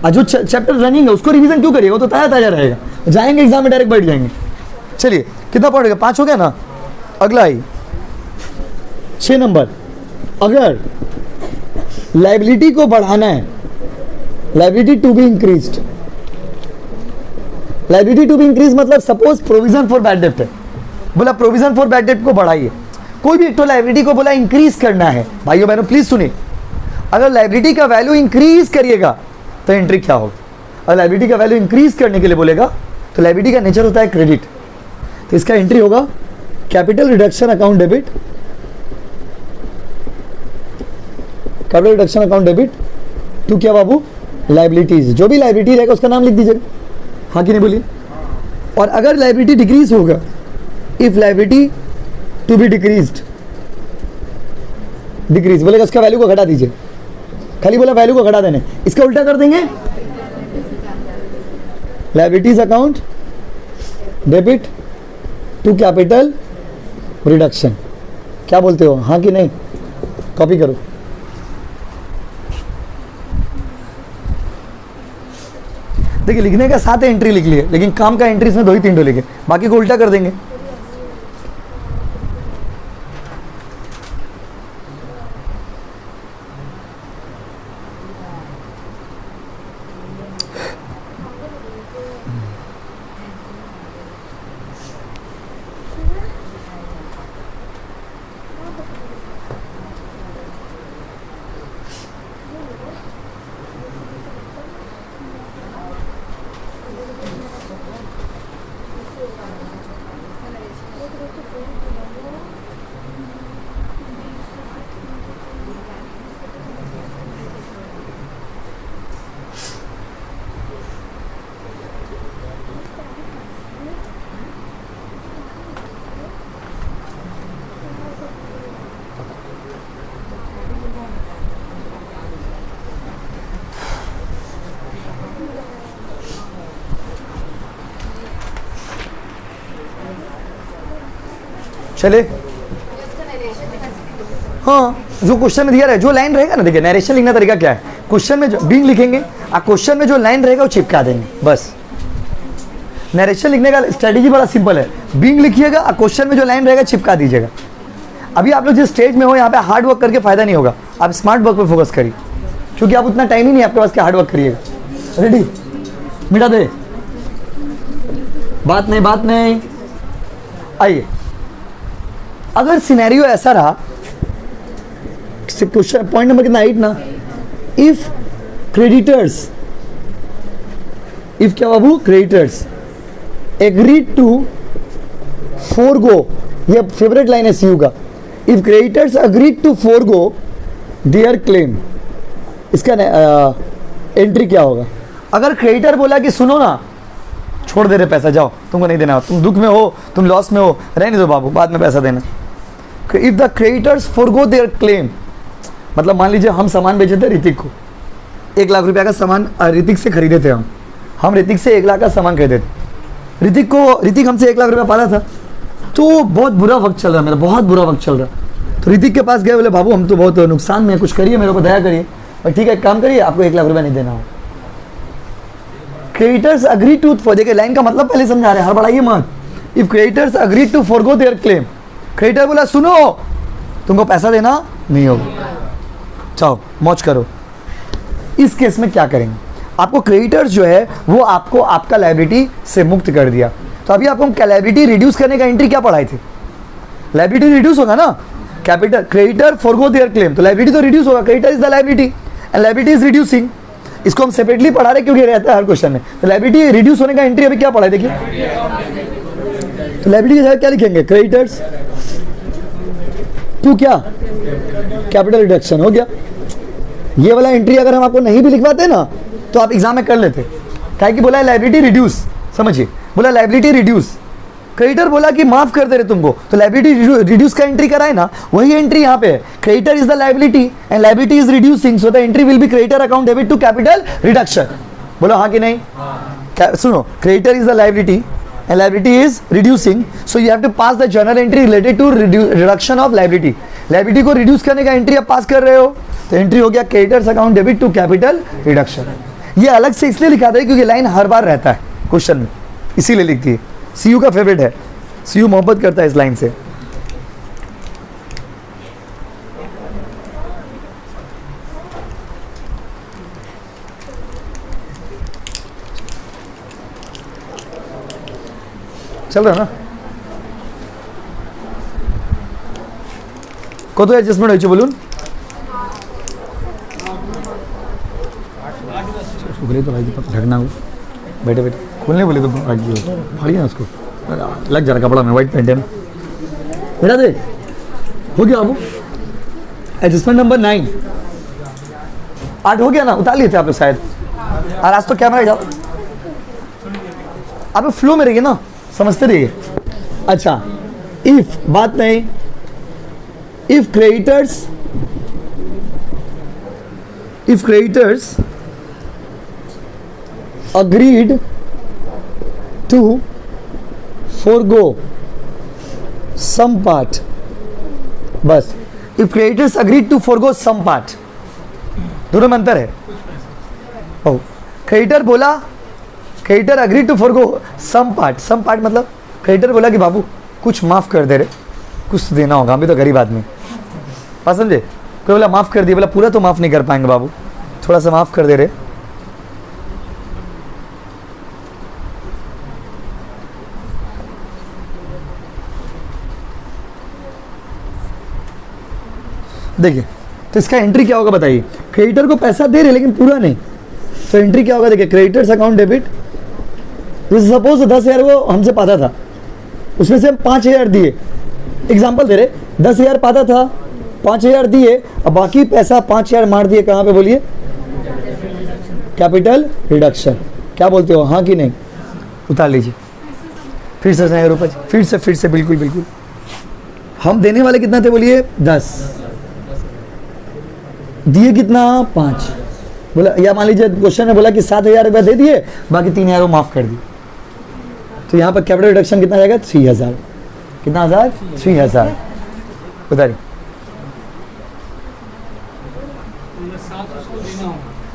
और जो चैप्टर रनिंग है उसको रिवीजन क्यों करिएगा, वो तो ताज़ा रहेगा, जाएंगे एग्जाम में डायरेक्ट बैठ जाएंगे। चलिए कितना पढ़ेगा, 5 हो गया ना। अगला आई 6 नंबर, अगर लाइबिलिटी को बढ़ाना है, liability to be increased, liability to be increase मतलब सपोज प्रोविजन फॉर बैड डेब्ट है, बोला प्रोविजन फॉर बैड डेब्ट को बढ़ाइए, कोई भी तो लाइबिलिटी को बोला इंक्रीज करना है। भाइयों बहनों प्लीज सुनिए, अगर लाइबिलिटी का वैल्यू इंक्रीज करिएगा तो एंट्री क्या होगा, अगर लाइबिलिटी का वैल्यू इंक्रीज करने के लिए बोलेगा तो लाइबिलिटी का नेचर होता है क्रेडिट, तो इसका एंट्री होगा capital reduction account debit, capital reduction account debit to क्या बाबू, लाइबिलिटीज, जो भी लाइबिलिटी रहेगा उसका नाम लिख दीजिएगा, हाँ कि नहीं बोलिए। और अगर लाइबिलिटी डिक्रीज होगा, if liability to be decreased, decrease बोलेगा उसका वैल्यू को घटा दीजिए, खाली बोला वैल्यू को घटा देने, इसका उल्टा कर देंगे, liabilities account debit to capital reduction, क्या बोलते हो, हाँ कि नहीं, कॉपी करो। देखिए लिखने का 7 एंट्री लिख लिए, लेकिन काम का एंट्री इसमें 2 ही 3 लिखे, बाकी को उल्टा कर देंगे। चले, हाँ जो क्वेश्चन में दिया रहे, जो लाइन रहेगा ना, देखिए नरेशन लिखने का तरीका क्या है, क्वेश्चन में जो बीइंग लिखेंगे और क्वेश्चन में जो लाइन रहेगा वो चिपका देंगे बस। नरेशन लिखने का स्ट्रेटेजी बड़ा सिंपल है, बीइंग लिखिएगा और क्वेश्चन में जो लाइन रहेगा चिपका दीजिएगा। अभी आप लोग जिस स्टेज में हो यहाँ पे हार्ड वर्क करके फायदा नहीं होगा, आप स्मार्ट वर्क पे फोकस करिए, क्योंकि आप उतना टाइम ही नहीं आपके पास कि हार्ड वर्क करिएगा। रेडी, मिटा दे, बात नहीं। आइए, अगर सिनेरियो ऐसा रहा, क्वेश्चन पॉइंट नंबर कितना 8 ना, इफ क्रेडिटर्स, इफ क्या बाबू, क्रेडिटर्स एग्रीड टू फोरगो, ये फेवरेट लाइन है सीयू का, if creditors agreed to forgo their claim, इसका एंट्री क्या होगा? अगर क्रेडिटर बोला कि सुनो ना, छोड़ दे रहे पैसा, जाओ तुमको नहीं देना, तुम दुख में हो, तुम लॉस में हो, रहने दो बाबू, बाद में पैसा देना। If the creditors forgo their claim, मतलब मान लीजिए हम सामान बेचे थे ऋतिक को, 1 लाख रुपया का सामान ऋतिक से खरीदे थे हम ऋतिक से 1 लाख का सामान खरीदे थे। ऋतिक हमसे 1 लाख रुपया पाला था, तो बहुत बुरा वक्त चल रहा, मेरा बहुत बुरा वक्त चल रहा। तो ऋतिक के पास गए, बोले बाबू हम तो बहुत नुकसान में, कुछ करिए, मेरे को दया करिए। और ठीक है, एक काम करिए, आपको 1 लाख रुपया नहीं देना हो। क्रेडिटर्स अग्री टू, देखिए लाइन का मतलब पहले समझा रहे हैं, हड़बड़ाइए मत। If creditors agree to forgo their claim, creditor बोला सुनो तुमको पैसा देना नहीं होगा, चाहो मौज करो। इस केस में क्या करेंगे? आपको क्रेडिटर्स जो है वो आपको आपका लायबिलिटी से मुक्त कर दिया, तो अभी आपको लायबिलिटी रिड्यूस करने का एंट्री क्या पढ़ाए थे? लायबिलिटी रिड्यूस होगा ना, capital creditor forgo their claim, तो लायबिलिटी तो रिड्यूस होगा, creditor is the liability and liability is reducing. इसको हम सेपरेटली पढ़ा रहे क्योंकि रहता है हर क्वेश्चन में। तो लायबिलिटी रिड्यूस होने का एंट्री अभी क्या पढ़ा है, देखिए। तो लायबिलिटी की जगह क्या लिखेंगे? क्रेडिटर्स टू क्या, कैपिटल रिडक्शन, हो गया। ये वाला एंट्री अगर हम आपको नहीं भी लिखवाते ना तो आप एग्जाम में कर लेते, क्या कि बोला है लायबिलिटी रिड्यूस, समझिए, बोला लायबिलिटी रिड्यूस, क्रेडिटर बोला कि माफ कर दे रहे तुमको, तो लायबिलिटी रिड्यूस का एंट्री कराए ना, वही एंट्री यहाँ पे है। Creditor is the liability and liability is reducing, so the entry will be creditor account debit to capital reduction. बोलो हाँ कि नहीं? सुनो, creditor is the liability and liability is reducing, so you have to pass the journal entry related to reduction of liability. Liability को reduce करने का entry आप पास कर रहे हो, तो एंट्री हो गया creditors account debit to capital reduction. ये अलग से इसलिए लिखा था क्योंकि लाइन हर बार रहता है क्वेश्चन में, इसीलिए लिखती है। सीयू का फेवरेट है, सीयू मोहब्बत करता है इस लाइन से। चल रहा ना, কত অ্যাডজাস্টমেন্ট হয়েছে বলুন? बोले तो भाई ढकना हो, बैठे बैठे खोलने बोले तो फाड़िए ना उसको, लग जा रहा कपड़ा में, वाइट पेंट है ना, बेटा दे, हो गया बाबू। एडजस्टमेंट नंबर 9, 8 हो गया ना, उतार लिए थे आप लोग शायद, और आज तो कैमरा जाओ, आप फ्लो में रहिए ना, समझते रहिए। अच्छा, इफ बात नहीं, if creditors agreed to forgo some part, बस if creditors agreed to forgo some part, दोनों में अंतर है। ओ क्रेडिटर बोला, creditor agreed to forgo some part मतलब क्रेडिटर बोला कि बाबू कुछ माफ कर दे रहे, कुछ तो देना होगा, हम भी तो गरीब आदमी, बात समझे। कोई बोला माफ कर दिया, बोला पूरा तो माफ नहीं कर पाएंगे बाबू, थोड़ा सा माफ कर दे रहे। देखिए, तो इसका एंट्री क्या होगा बताइए? क्रेडिटर को पैसा दे रहे लेकिन पूरा नहीं, तो एंट्री क्या होगा? देखिए, क्रेडिटर्स अकाउंट डेबिट, जैसे सपोज 10,000 वो हमसे पाता था, उसमें से हम 5,000 दिए, एग्जांपल दे रहे, 10,000 पाता था, 5,000 दिए, अब बाकी पैसा 5,000 मार दिए कहाँ पे बोलिए? Capital reduction. क्या बोलते हो, हाँ कि नहीं? उतार लीजिए, फिर से 9 रुपये, फिर से बिल्कुल। हम देने वाले कितना थे बोलिए? 10, दिए कितना? 5। बोला, या मान लीजिए क्वेश्चन ने बोला कि 7,000 रुपया दे दिए, बाकी 3,000 वो माफ कर दिए, तो यहाँ पर कैपिटल रिडक्शन कितना जाएगा? 3,000। कितना हज़ार? 3000। उधर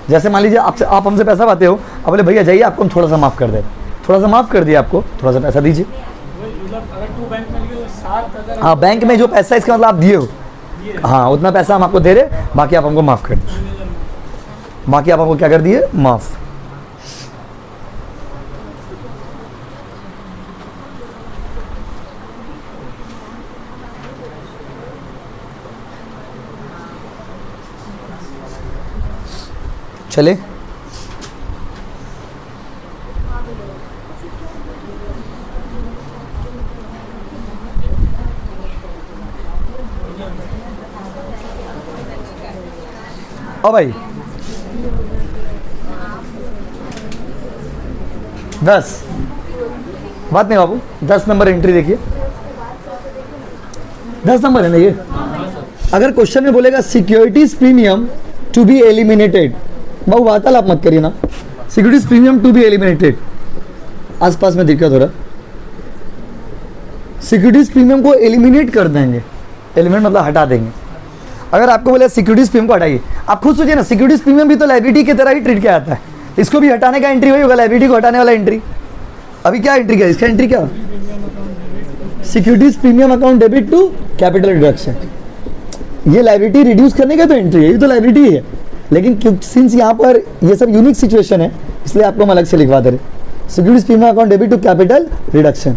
जैसे मान लीजिए आपसे, आप हमसे पैसा पाते हो, अब बोले भैया जाइए आपको हम थोड़ा सा माफ़ कर दें, थोड़ा सा माफ़ कर दिया आपको, थोड़ा सा पैसा दीजिए। हाँ, बैंक में जो पैसा है इसका मतलब आप दिए हो, हाँ उतना पैसा हम आपको दे रहे, बाकी आप हमको माफ़ कर दिए, बाकी आप हमको क्या कर दिए? माफ़। चले ओ भाई 10 बात नहीं बाबू, 10 नंबर एंट्री देखिए, 10 नंबर है ना ये। अगर क्वेश्चन में बोलेगा securities premium to be eliminated, बाबू वार्तालाप मत करिए ना, securities premium to be eliminated, आसपास में दिक्कत हो रहा, सिक्योरिटीज प्रीमियम को एलिमिनेट कर देंगे, एलिमिनेट मतलब हटा देंगे। अगर आपको बोले सिक्योरिटीज प्रीमियम को हटाइए, आप खुद सोचिए ना, सिक्योरिटीज प्रीमियम भी तो लायबिलिटी की तरह ही ट्रीट किया जाता है, इसको भी हटाने का एंट्री वही होगा, लायबिलिटी को हटाने वाला एंट्री। अभी क्या एंट्री किया, इसका एंट्री क्या? Securities premium account debit to capital reduction, ये लायबिलिटी रिड्यूस करने का तो एंट्री है, ये तो लायबिलिटी है, लेकिन सिंस यहाँ पर ये सब यूनिक सिचुएशन है इसलिए आपको हम अलग से लिखवा दे रहे, securities premium account debit to capital reduction.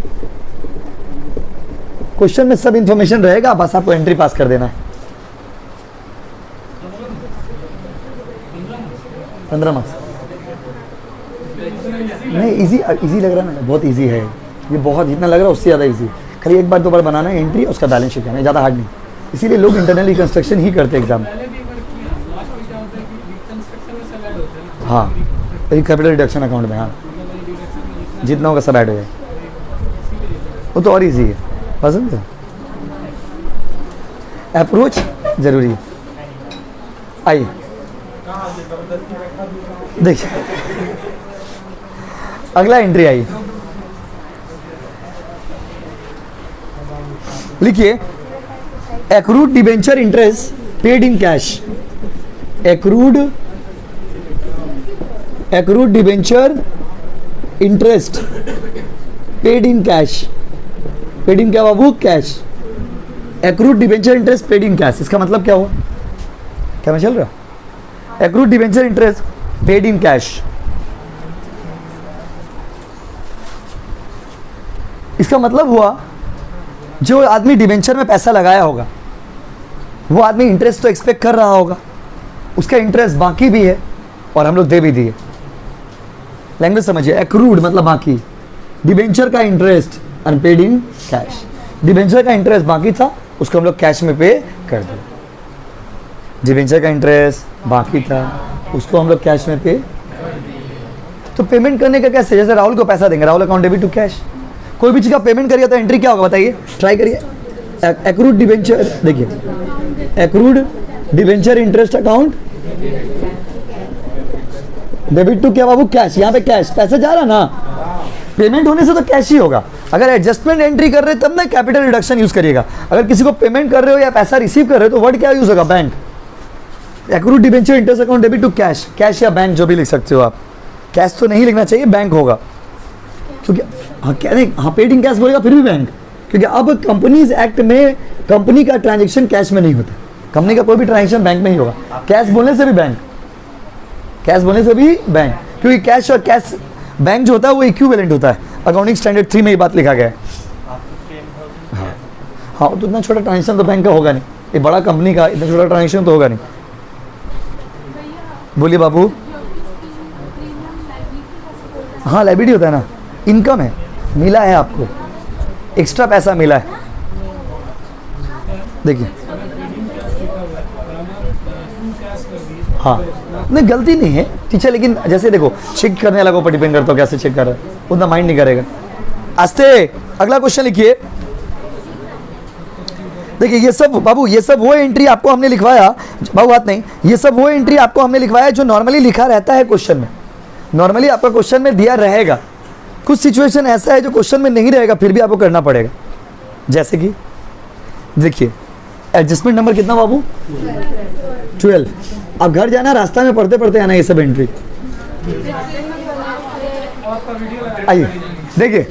Question में सब इंफॉर्मेशन रहेगा, बस आपको एंट्री पास कर देना है। 15 मार्क्स नहीं, इजी लग रहा है ना, बहुत इजी है ये, बहुत जितना लग रहा है उससे ज़्यादा इजी, खाली एक बार दो बार बनाना है एंट्री, उसका बैलेंस शीट करना है, ज़्यादा हार्ड नहीं, इसीलिए लोग इंटरनल रिकंस्ट्रक्शन ही करते हैं एग्जाम। हाँ, कैपिटल रिडक्शन अकाउंट में, हाँ जितना होगा सब ऐड हो जाए, वो तो और इजी है, पसंद है। अप्रोच जरूरी है। आइए देखिए अगला एंट्री आई, लिखिए accrued debenture interest paid in cash, accrued debenture interest paid in cash, paid in क्या बाबू? Cash. Accrued debenture interest paid in cash, इसका मतलब क्या हुआ? क्या मैं चल रहा? Accrued debenture interest paid in cash, इसका मतलब हुआ जो आदमी डिबेंचर में पैसा लगाया होगा वो आदमी इंटरेस्ट तो एक्सपेक्ट कर रहा होगा, उसका इंटरेस्ट बाकी भी है और हम लोग दे भी दिए। लैंग्वेज समझिए, एक्रूड मतलब बाकी, डिबेंचर का interest unpaid in cash, debenture का इंटरेस्ट बाकी था उसको हम लोग कैश में पे कर दिया, डिबेंचर का इंटरेस्ट बाकी था उसको हम लोग कैश में पे। तो पेमेंट करने का कैसे? जैसे राहुल को पैसा देंगे, Rahul account debit to cash, कोई भी चीज़ का पेमेंट करिए तो एंट्री क्या होगा बताइए, ट्राई करिए। एक्रूड डिबेंचर, देखिए accrued debenture interest account debit to क्या बाबू? कैश। यहाँ पे कैश पैसा जा रहा ना, पेमेंट होने से तो कैश ही होगा। अगर एडजस्टमेंट एंट्री कर रहे तब ना कैपिटल रिडक्शन यूज करिएगा। अगर किसी को पेमेंट कर रहे हो या पैसा रिसीव कर रहे हो तो वर्ड क्या यूज होगा? Bank. Accrued debenture interest account debit to cash, cash या बैंक जो भी लिख सकते हो आप। कैश तो नहीं लिखना चाहिए, बैंक होगा, क्योंकि हाँ क्या नहीं, हाँ पेड इन कैश बोलेगा फिर भी बैंक, क्योंकि अब कंपनीज एक्ट में कंपनी का ट्रांजेक्शन कैश में नहीं होता, कंपनी का कोई भी ट्रांजेक्शन बैंक में ही होगा। कैश बोलने से भी बैंक, कैश बोलने से भी बैंक, क्योंकि कैश और कैश बैंक जो होता है वो इक्विवेलेंट होता है। अकाउंटिंग स्टैंडर्ड 3 में ये बात लिखा गया है। हाँ तो इतना छोटा ट्रांजेक्शन तो बैंक का होगा नहीं, ये बड़ा कंपनी का इतना छोटा ट्रांजेक्शन तो होगा नहीं। बोलिए बाबू। हाँ लायबिलिटी होता है ना, इनकम है, मिला है आपको, एक्स्ट्रा पैसा मिला है। देखिए हाँ नहीं गलती नहीं है टीचर, लेकिन जैसे देखो चेक करने वाला को ऊपर डिपेंड करता हो कैसे चेक कर रहा है, उतना माइंड नहीं करेगा। आस्ते अगला क्वेश्चन लिखिए। देखिए ये सब बाबू, ये सब वो एंट्री आपको हमने लिखवाया बाबू, बात नहीं, ये सब वो एंट्री आपको हमने लिखवाया जो नॉर्मली लिखा रहता है क्वेश्चन में। नॉर्मली आपका क्वेश्चन में दिया रहेगा, कुछ सिचुएशन ऐसा है जो क्वेश्चन में नहीं रहेगा फिर भी आपको करना पड़ेगा। जैसे कि देखिए एडजस्टमेंट नंबर कितना बाबू 12। अब घर जाना, रास्ता में पढ़ते पढ़ते आना ये सब एंट्री। आइए देखिए,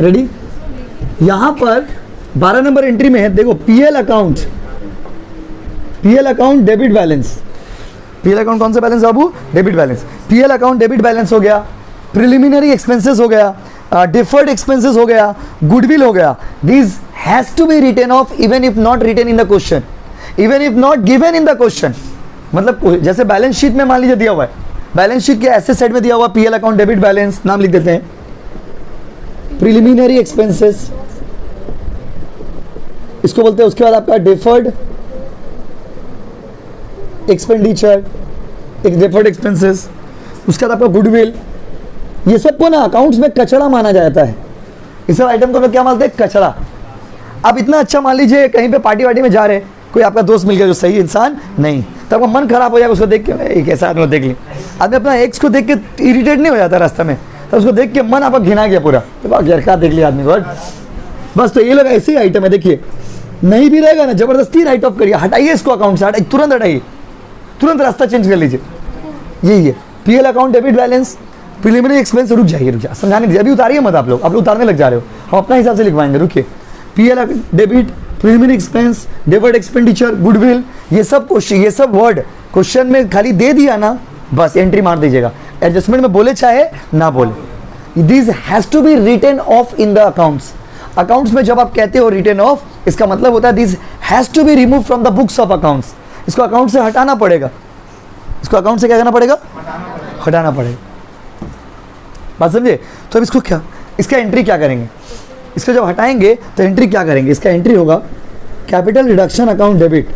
रेडी। यहां पर 12 नंबर एंट्री में है, देखो PL account, PL account debit balance. PL account कौन सा बैलेंस बाबू? Debit balance. PL account debit balance हो गया, प्रिलिमिनरी एक्सपेंसेस हो गया, डिफर्ड एक्सपेंसेस हो गया, गुडविल हो गया। This has to be written off even if not written in the question, even if not given in the question. मतलब जैसे बैलेंस शीट में मान लीजिए दिया हुआ है, बैलेंस शीट के ऐसे साइड में दिया हुआ पीएल अकाउंट डेबिट बैलेंस, नाम लिख देते हैं, प्रिलिमिनरी एक्सपेंसेस इसको बोलते हैं। उसके बाद आपका डिफर्ड एक्सपेंडिचर, एक डिफर्ड एक्सपेंसेस, उसके बाद आपका गुडविल। ये सब को ना अकाउंट्स में कचरा माना जाता है। इस सब आइटम को हम क्या मानते हैं? कचरा। आप इतना अच्छा मान लीजिए कहीं पे पार्टी वार्टी में जा रहे, कोई आपका दोस्त मिल गया जो सही इंसान नहीं, तो आपका मन खराब हो जाएगा उसको देख के। एक ऐसा आदमी देख लिया, आदमी अपना एक्स को देख के इरिटेट नहीं हो जाता रास्ता में, तो उसको देख के मन आपका घिना गया पूरा, तो क्या देख लिया आदमी को बस। तो ये लोग ऐसे ही आइटम है, देखिए नहीं भी रहेगा ना जबरदस्ती राइट ऑफ करिए, हटाइए इसको अकाउंट से, हटाइए, तुरंत हटाइए, तुरंत रास्ता चेंज कर लीजिए। यही है PL account debit balance, preliminary expense. रुक जाइए समझाने दीजिए, अभी उतारिए मत आप लोग उतारने लग जा रहे हो, हम अपना हिसाब से लिखवाएंगे। रुकिए, PL debit, preliminary expense, deferred expenditure, goodwill, ये सब क्वेश्चन, ये सब वर्ड क्वेश्चन में खाली दे दिया ना, बस एंट्री मार दीजिएगा। एडजस्टमेंट में बोले चाहे ना बोले, this has to be written off in the accounts. Accounts में जब आप कहते हो रिटन ऑफ, इसका मतलब होता है this has to be remove from the books of accounts. इसको अकाउंट से हटाना पड़ेगा, इसको अकाउंट से क्या करना पड़ेगा? हटाना पड़ेगा। बात समझे? तो अब इसको क्या, इसका एंट्री क्या करेंगे? इसको जब हटाएंगे तो एंट्री क्या करेंगे? इसका एंट्री होगा capital reduction account debit,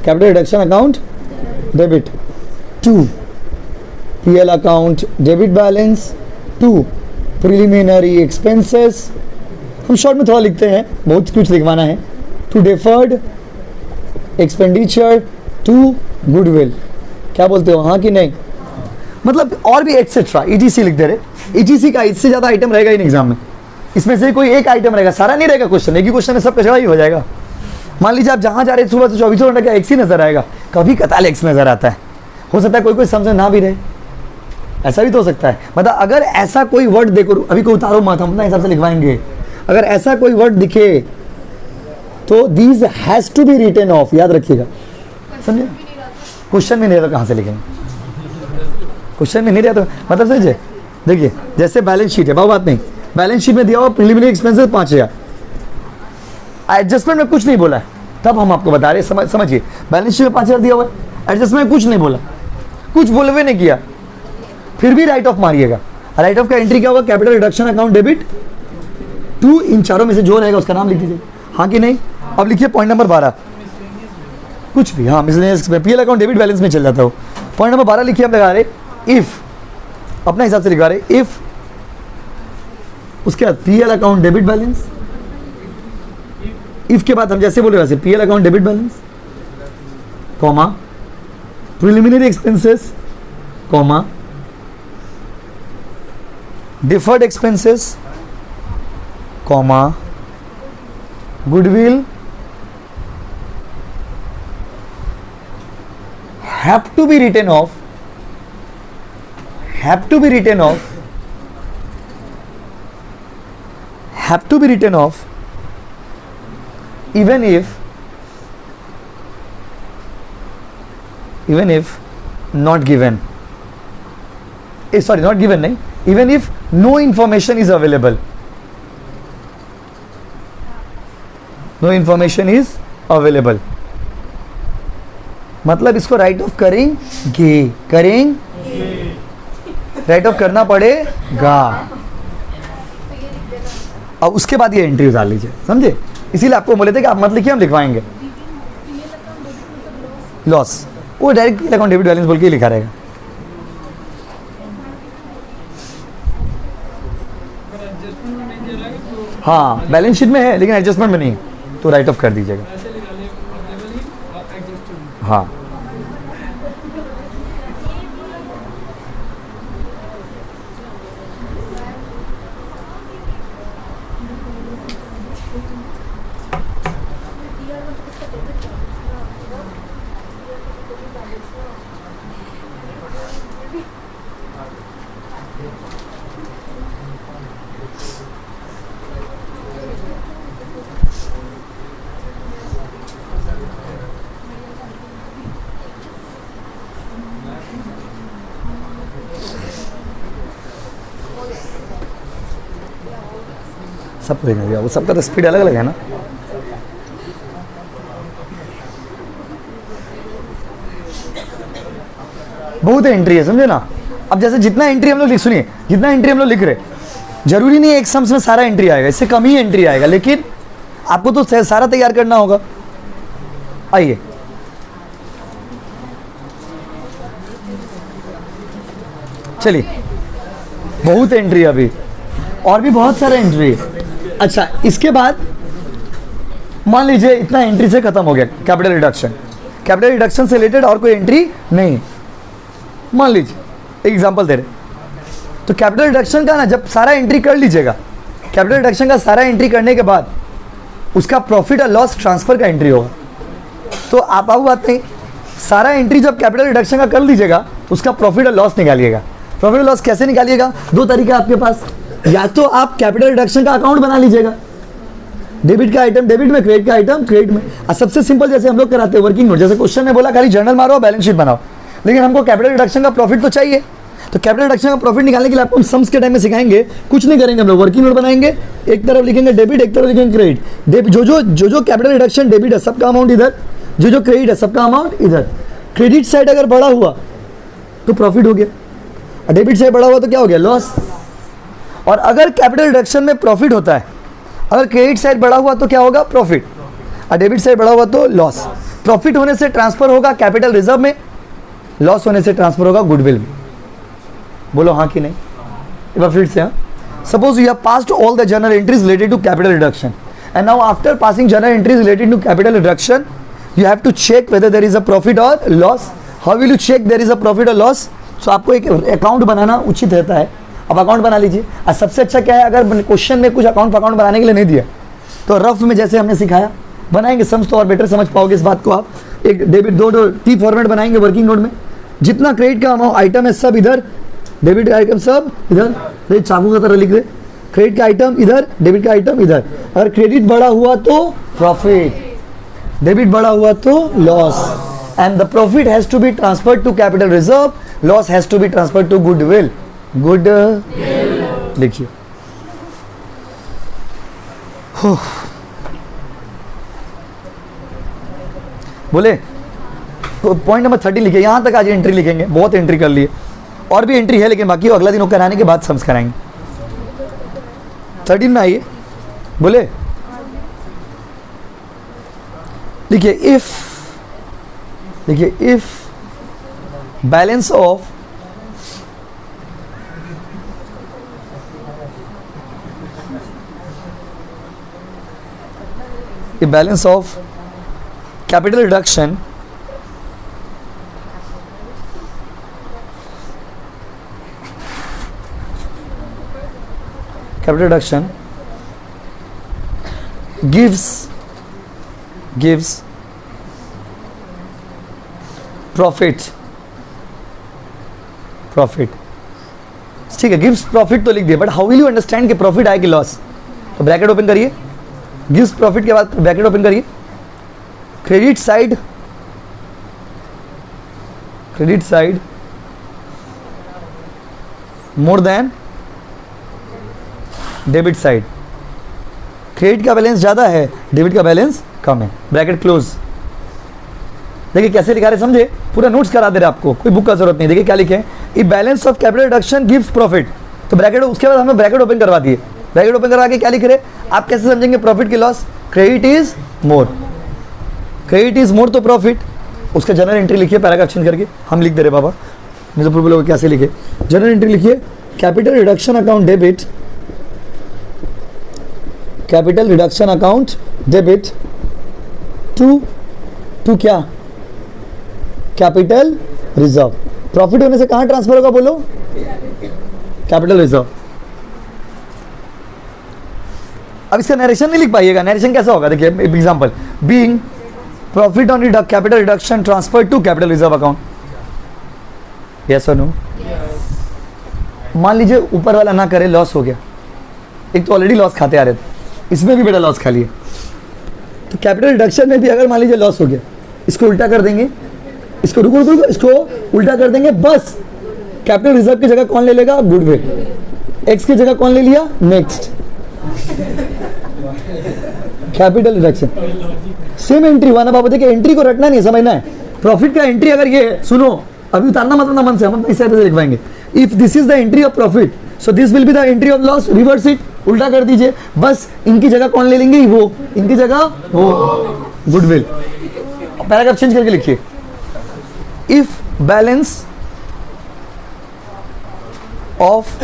capital reduction account debit to PL account debit balance to preliminary expenses. हम शॉर्ट में थोड़ा लिखते हैं, बहुत कुछ लिखवाना है, to deferred expenditure to goodwill. क्या बोलते हो, हाँ कि नहीं? मतलब और भी एक्सेट्रा ईजीसी लिख दे रहे। ईजीसी का इससे ज्यादा आइटम रहेगा इन एग्जाम में, इसमें से कोई एक आइटम रहेगा, सारा नहीं रहेगा क्वेश्चन, एक ही क्वेश्चन में सब कचरा ही हो जाएगा। मान लीजिए आप जहां जा रहे सुबह से 24 घंटे का एक्स ही नजर आएगा, कभी कताल एक्स नजर आता है, हो सकता है कोई कोई समझ ना भी रहे, ऐसा भी तो हो सकता है। मतलब अगर ऐसा कोई वर्ड देखो, अभी कोई उतारो मत, हम अपना हिसाब से लिखवाएंगे। अगर ऐसा कोई वर्ड दिखे तो this has to be written off, याद रखिएगा, समझे? क्वेश्चन में नहीं रहता, कहाँ से लिखेंगे? क्वेश्चन में नहीं रहता, मतलब समझे? देखिए जैसे बैलेंस शीट है, बात नहीं, बैलेंस शीट में दिया हुआ प्रिलिमिनरी एक्सपेंसेस 5000, एडजस्टमेंट में कुछ नहीं बोला है, तब हम आपको बता रहे, समझिए बैलेंस शीट में 5000 दिया हुआ है, एडजस्टमेंट में कुछ नहीं बोला, कुछ बोलवे नहीं किया, फिर भी राइट ऑफ मारिएगा। राइट ऑफ का एंट्री क्या होगा? Capital reduction account debit to, इन चारों में से जो रहेगा उसका नाम लिख दीजिए, हाँ कि नहीं? अब लिखिए पॉइंट नंबर 12, कुछ भी, हाँ miscellaneous PL account debit balance में चल जाता हो। पॉइंट नंबर 12 लिखिए, हम लगा रहे इफ, अपना हिसाब से लिखा रहे इफ, उसके बाद PL account debit balance, if के बाद हम जैसे बोले वैसे PL account debit balance, comma preliminary expenses, comma deferred expenses, comma goodwill have to be written off, have to be written off, have to be written off even if not given, sorry not given nahi, even if no information is available, no information is available, मतलब इसको right of करेंगे, right of करना पड़ेगा। अब उसके बाद ये entry उतार लीजिए, समझे? इसीलिए आपको बोले थे कि आप मत लिखिए, हम लिखवाएंगे। लॉस वो direct PL account debit balance बोल के लिखा रहेगा। हाँ बैलेंस शीट में है लेकिन एडजस्टमेंट में नहीं, तो राइट ऑफ कर दीजिएगा। हाँ सब कोई नहीं, वो सबका तो स्पीड अलग अलग है ना। बहुत एंट्री है, समझे ना। अब जैसे जितना एंट्री हम लोग सुनिए, जितना एंट्री हम लोग लिख रहे, जरूरी नहीं है एक सम्स में सारा एंट्री आएगा, इससे कम ही एंट्री आएगा, लेकिन आपको तो सारा तैयार करना होगा। आइए चलिए, बहुत एंट्री अभी, और भी बहुत सारा एंट्री है। अच्छा, इसके बाद मान लीजिए इतना एंट्री से खत्म हो गया कैपिटल रिडक्शन। कैपिटल रिडक्शन से रिलेटेड और कोई एंट्री नहीं। मान लीजिए एग्जांपल दे रहे, तो कैपिटल रिडक्शन का ना जब सारा एंट्री कर लीजिएगा, कैपिटल रिडक्शन का सारा एंट्री करने के बाद उसका प्रॉफिट और लॉस ट्रांसफर का एंट्री होगा। तो आप बात नहीं, सारा एंट्री जब कैपिटल रिडक्शन का कर लीजिएगा, उसका प्रॉफिट और लॉस निकालिएगा। प्रॉफिट और लॉस कैसे निकालिएगा? दो तरीका आपके पास, या तो आप कैपिटल रिडक्शन का अकाउंट बना लीजिएगा, डेबिट का आइटम डेबिट में, क्रेडिट का आइटम क्रेडिट में। और सबसे सिंपल जैसे हम लोग कराते हैं वर्किंग नोट, जैसे क्वेश्चन में बोला खाली जर्नल मारो बैलेंस शीट बनाओ, लेकिन हमको कैपिटल रिडक्शन का प्रॉफिट तो चाहिए। तो कैपिटल रिडक्शन का प्रॉफिट निकालने के लिए आपको हम सम्स के टाइम में सिखाएंगे। कुछ नहीं करेंगे हम लोग, वर्किंग नोट बनाएंगे, एक तरफ लिखेंगे डेबिट, एक तरफ लिखेंगे क्रेडिट। जो कैपिटल रिडक्शन डेबिट है सबका अमाउंट इधर, जो क्रेडिट है सबका अमाउंट इधर। क्रेडिट साइड अगर बड़ा हुआ तो प्रॉफिट हो गया, और डेबिट साइड बड़ा हुआ तो क्या हो गया? लॉस। और अगर कैपिटल रिडक्शन में प्रॉफिट होता है, अगर क्रेडिट साइड बड़ा हुआ तो क्या होगा? प्रॉफिट। और डेबिट साइड बड़ा हुआ तो लॉस। प्रॉफिट होने से ट्रांसफर होगा कैपिटल रिजर्व में, लॉस होने से ट्रांसफर होगा गुडविल में। बोलो हाँ कि नहीं? एक बार फिर से, हाँ। Suppose you have passed all the journal entries related to capital reduction, and now after passing journal entries related to capital reduction, you have to check whether there is a profit or loss. How will you check there is a profit or loss? So आपको एक account बनाना उचित रहता है। अब account बना लीजिए। और सबसे अच्छा क्या है, अगर क्वेश्चन में कुछ अकाउंट बनाने के लिए नहीं दिया तो रफ में जैसे हमने सिखाया बनाएंगे सम्स, तो और बेटर समझ पाओगे इस बात को आप। एक डेबिट दो टी फॉर्मेट बनाएंगे वर्किंग नोट में, जितना क्रेडिट का अमाउंट आइटम है सब इधर, डेबिट का आइटम सब इधर, चाकू का तरह लिख दे, क्रेडिट का आइटम इधर, डेबिट का आइटम इधर। अगर क्रेडिट बड़ा हुआ तो प्रॉफिट, डेबिट बड़ा हुआ तो loss, and the profit has to be transferred to capital reserve, loss has to be transferred to goodwill. Good लिखिए। बोले पॉइंट नंबर 30 लिखिए, यहां तक आज एंट्री लिखेंगे, बहुत एंट्री कर लिए, और भी एंट्री है लेकिन बाकी अगला दिन कराने के बाद सम्स कराएंगे। 13 में आइए, बोले देखिए, if balance of capital reduction gives profit, ठीक है, गिव्स प्रॉफिट तो लिख दिया, but how will you understand कि प्रॉफिट आए कि लॉस? तो ब्रैकेट ओपन करिए, गिव्स प्रॉफिट के बाद ब्रैकेट ओपन करिए, credit side more than debit side. Credit का बैलेंस ज्यादा है, डेबिट का बैलेंस कम है, ब्रैकेट क्लोज। देखिए कैसे लिखा रहे, समझे? पूरा नोट्स करा दे रहे आपको, कोई बुक का जरूरत नहीं। देखिए क्या लिखे, if balance of capital reduction gives profit, तो ब्रैकेट, उसके बाद हमें ब्रैकेट ओपन करवा दिए, ब्रैकेट ओपन करवा के क्या लिख रहे, आप कैसे समझेंगे प्रॉफिट की लॉस? क्रेडिट इज मोर तो प्रॉफिट। उसका जनरल एंट्री लिखिए, पैराग्राफ चेंज करके हम लिख दे रहे बाबा, मुझे लोग कैसे लिखे, जनरल एंट्री लिखिए, capital reduction account debit, capital reduction account debit to क्या? Capital reserve. प्रॉफिट होने से कहां ट्रांसफर होगा बोलो? Capital reserve. अब इसका नरेशन नहीं लिख पाइएगा, नरेशन कैसा होगा? देखिए example, being profit on capital reduction transfer to capital reserve account, yes और नो? मान लीजिए ऊपर वाला ना करे, लॉस हो गया, एक तो ऑलरेडी लॉस खाते आ रहे थे, इसमें भी बड़ा लॉस खा लिया, तो कैपिटल रिडक्शन में भी अगर मान लीजिए लॉस हो गया, इसको उल्टा कर देंगे, इसको रुको, इसको उल्टा कर देंगे, बस कैपिटल रिजर्व की जगह कौन ले लेगा? गुडविल। एक्स की जगह कौन ले लिया? Next. Capital reduction, same entry one. अब आप देखिए एंट्री को रटना नहीं, समझना है। प्रॉफिट का एंट्री अगर ये है, सुनो अभी उतारना मतलब ना मन से, हम इस साइड से लिख पाएंगे। If this is the entry of profit, so this will be the entry of loss, reverse it, उल्टा कर दीजिए। बस इनकी जगह कौन ले लेंगे, वो, इनकी जगह वो, गुडविल। पैराग्राफ चेंज करके लिखिए, if balance of,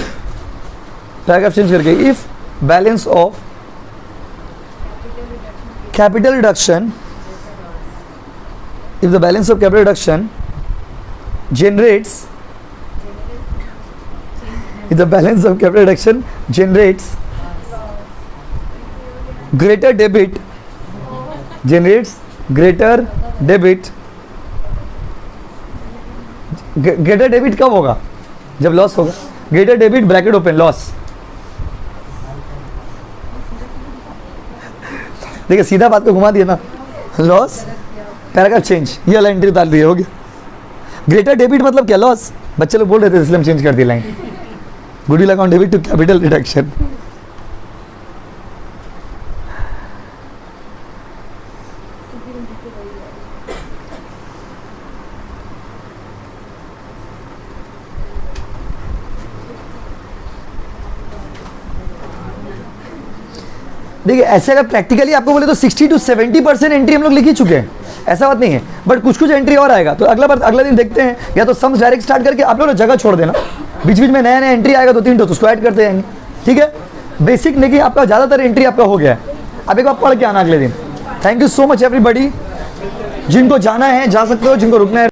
paragraph change करके, if balance of capital reduction, if the balance of capital reduction generates, if the balance of capital reduction generates greater debit, generates greater debit, greater debit कब होगा, जब loss होगा। greater debit bracket open, loss. देखिए सीधा बात को घुमा दिया ना, लॉस, पैराग्राफ चेंज, ये वाला एंट्री उतार दिया, हो गया। ग्रेटर डेबिट मतलब क्या, लॉस। बच्चे लोग बोल रहे थे इसलिए हम चेंज कर दिया line, goodwill account debit to capital reduction. देखिए ऐसे अगर प्रैक्टिकली आपको बोले तो 60 to 70% एंट्री हम लोग लिख ही चुके हैं, ऐसा बात नहीं है। बट कुछ कुछ एंट्री और आएगा, तो अगला दिन देखते हैं, या तो सम्स डायरेक्ट स्टार्ट करके आप लोग जगह छोड़ देना, बीच बीच में नया नया एंट्री आएगा 2-3 तो उसको ऐड करते जाएंगे, ठीक है। बेसिक नहीं कि आपका ज़्यादातर एंट्री आपका हो गया है। अब एक बार पढ़ के आना अगले दिन। Thank you so much everybody, जिनको जाना है जा सकते हो, जिनको रुकना है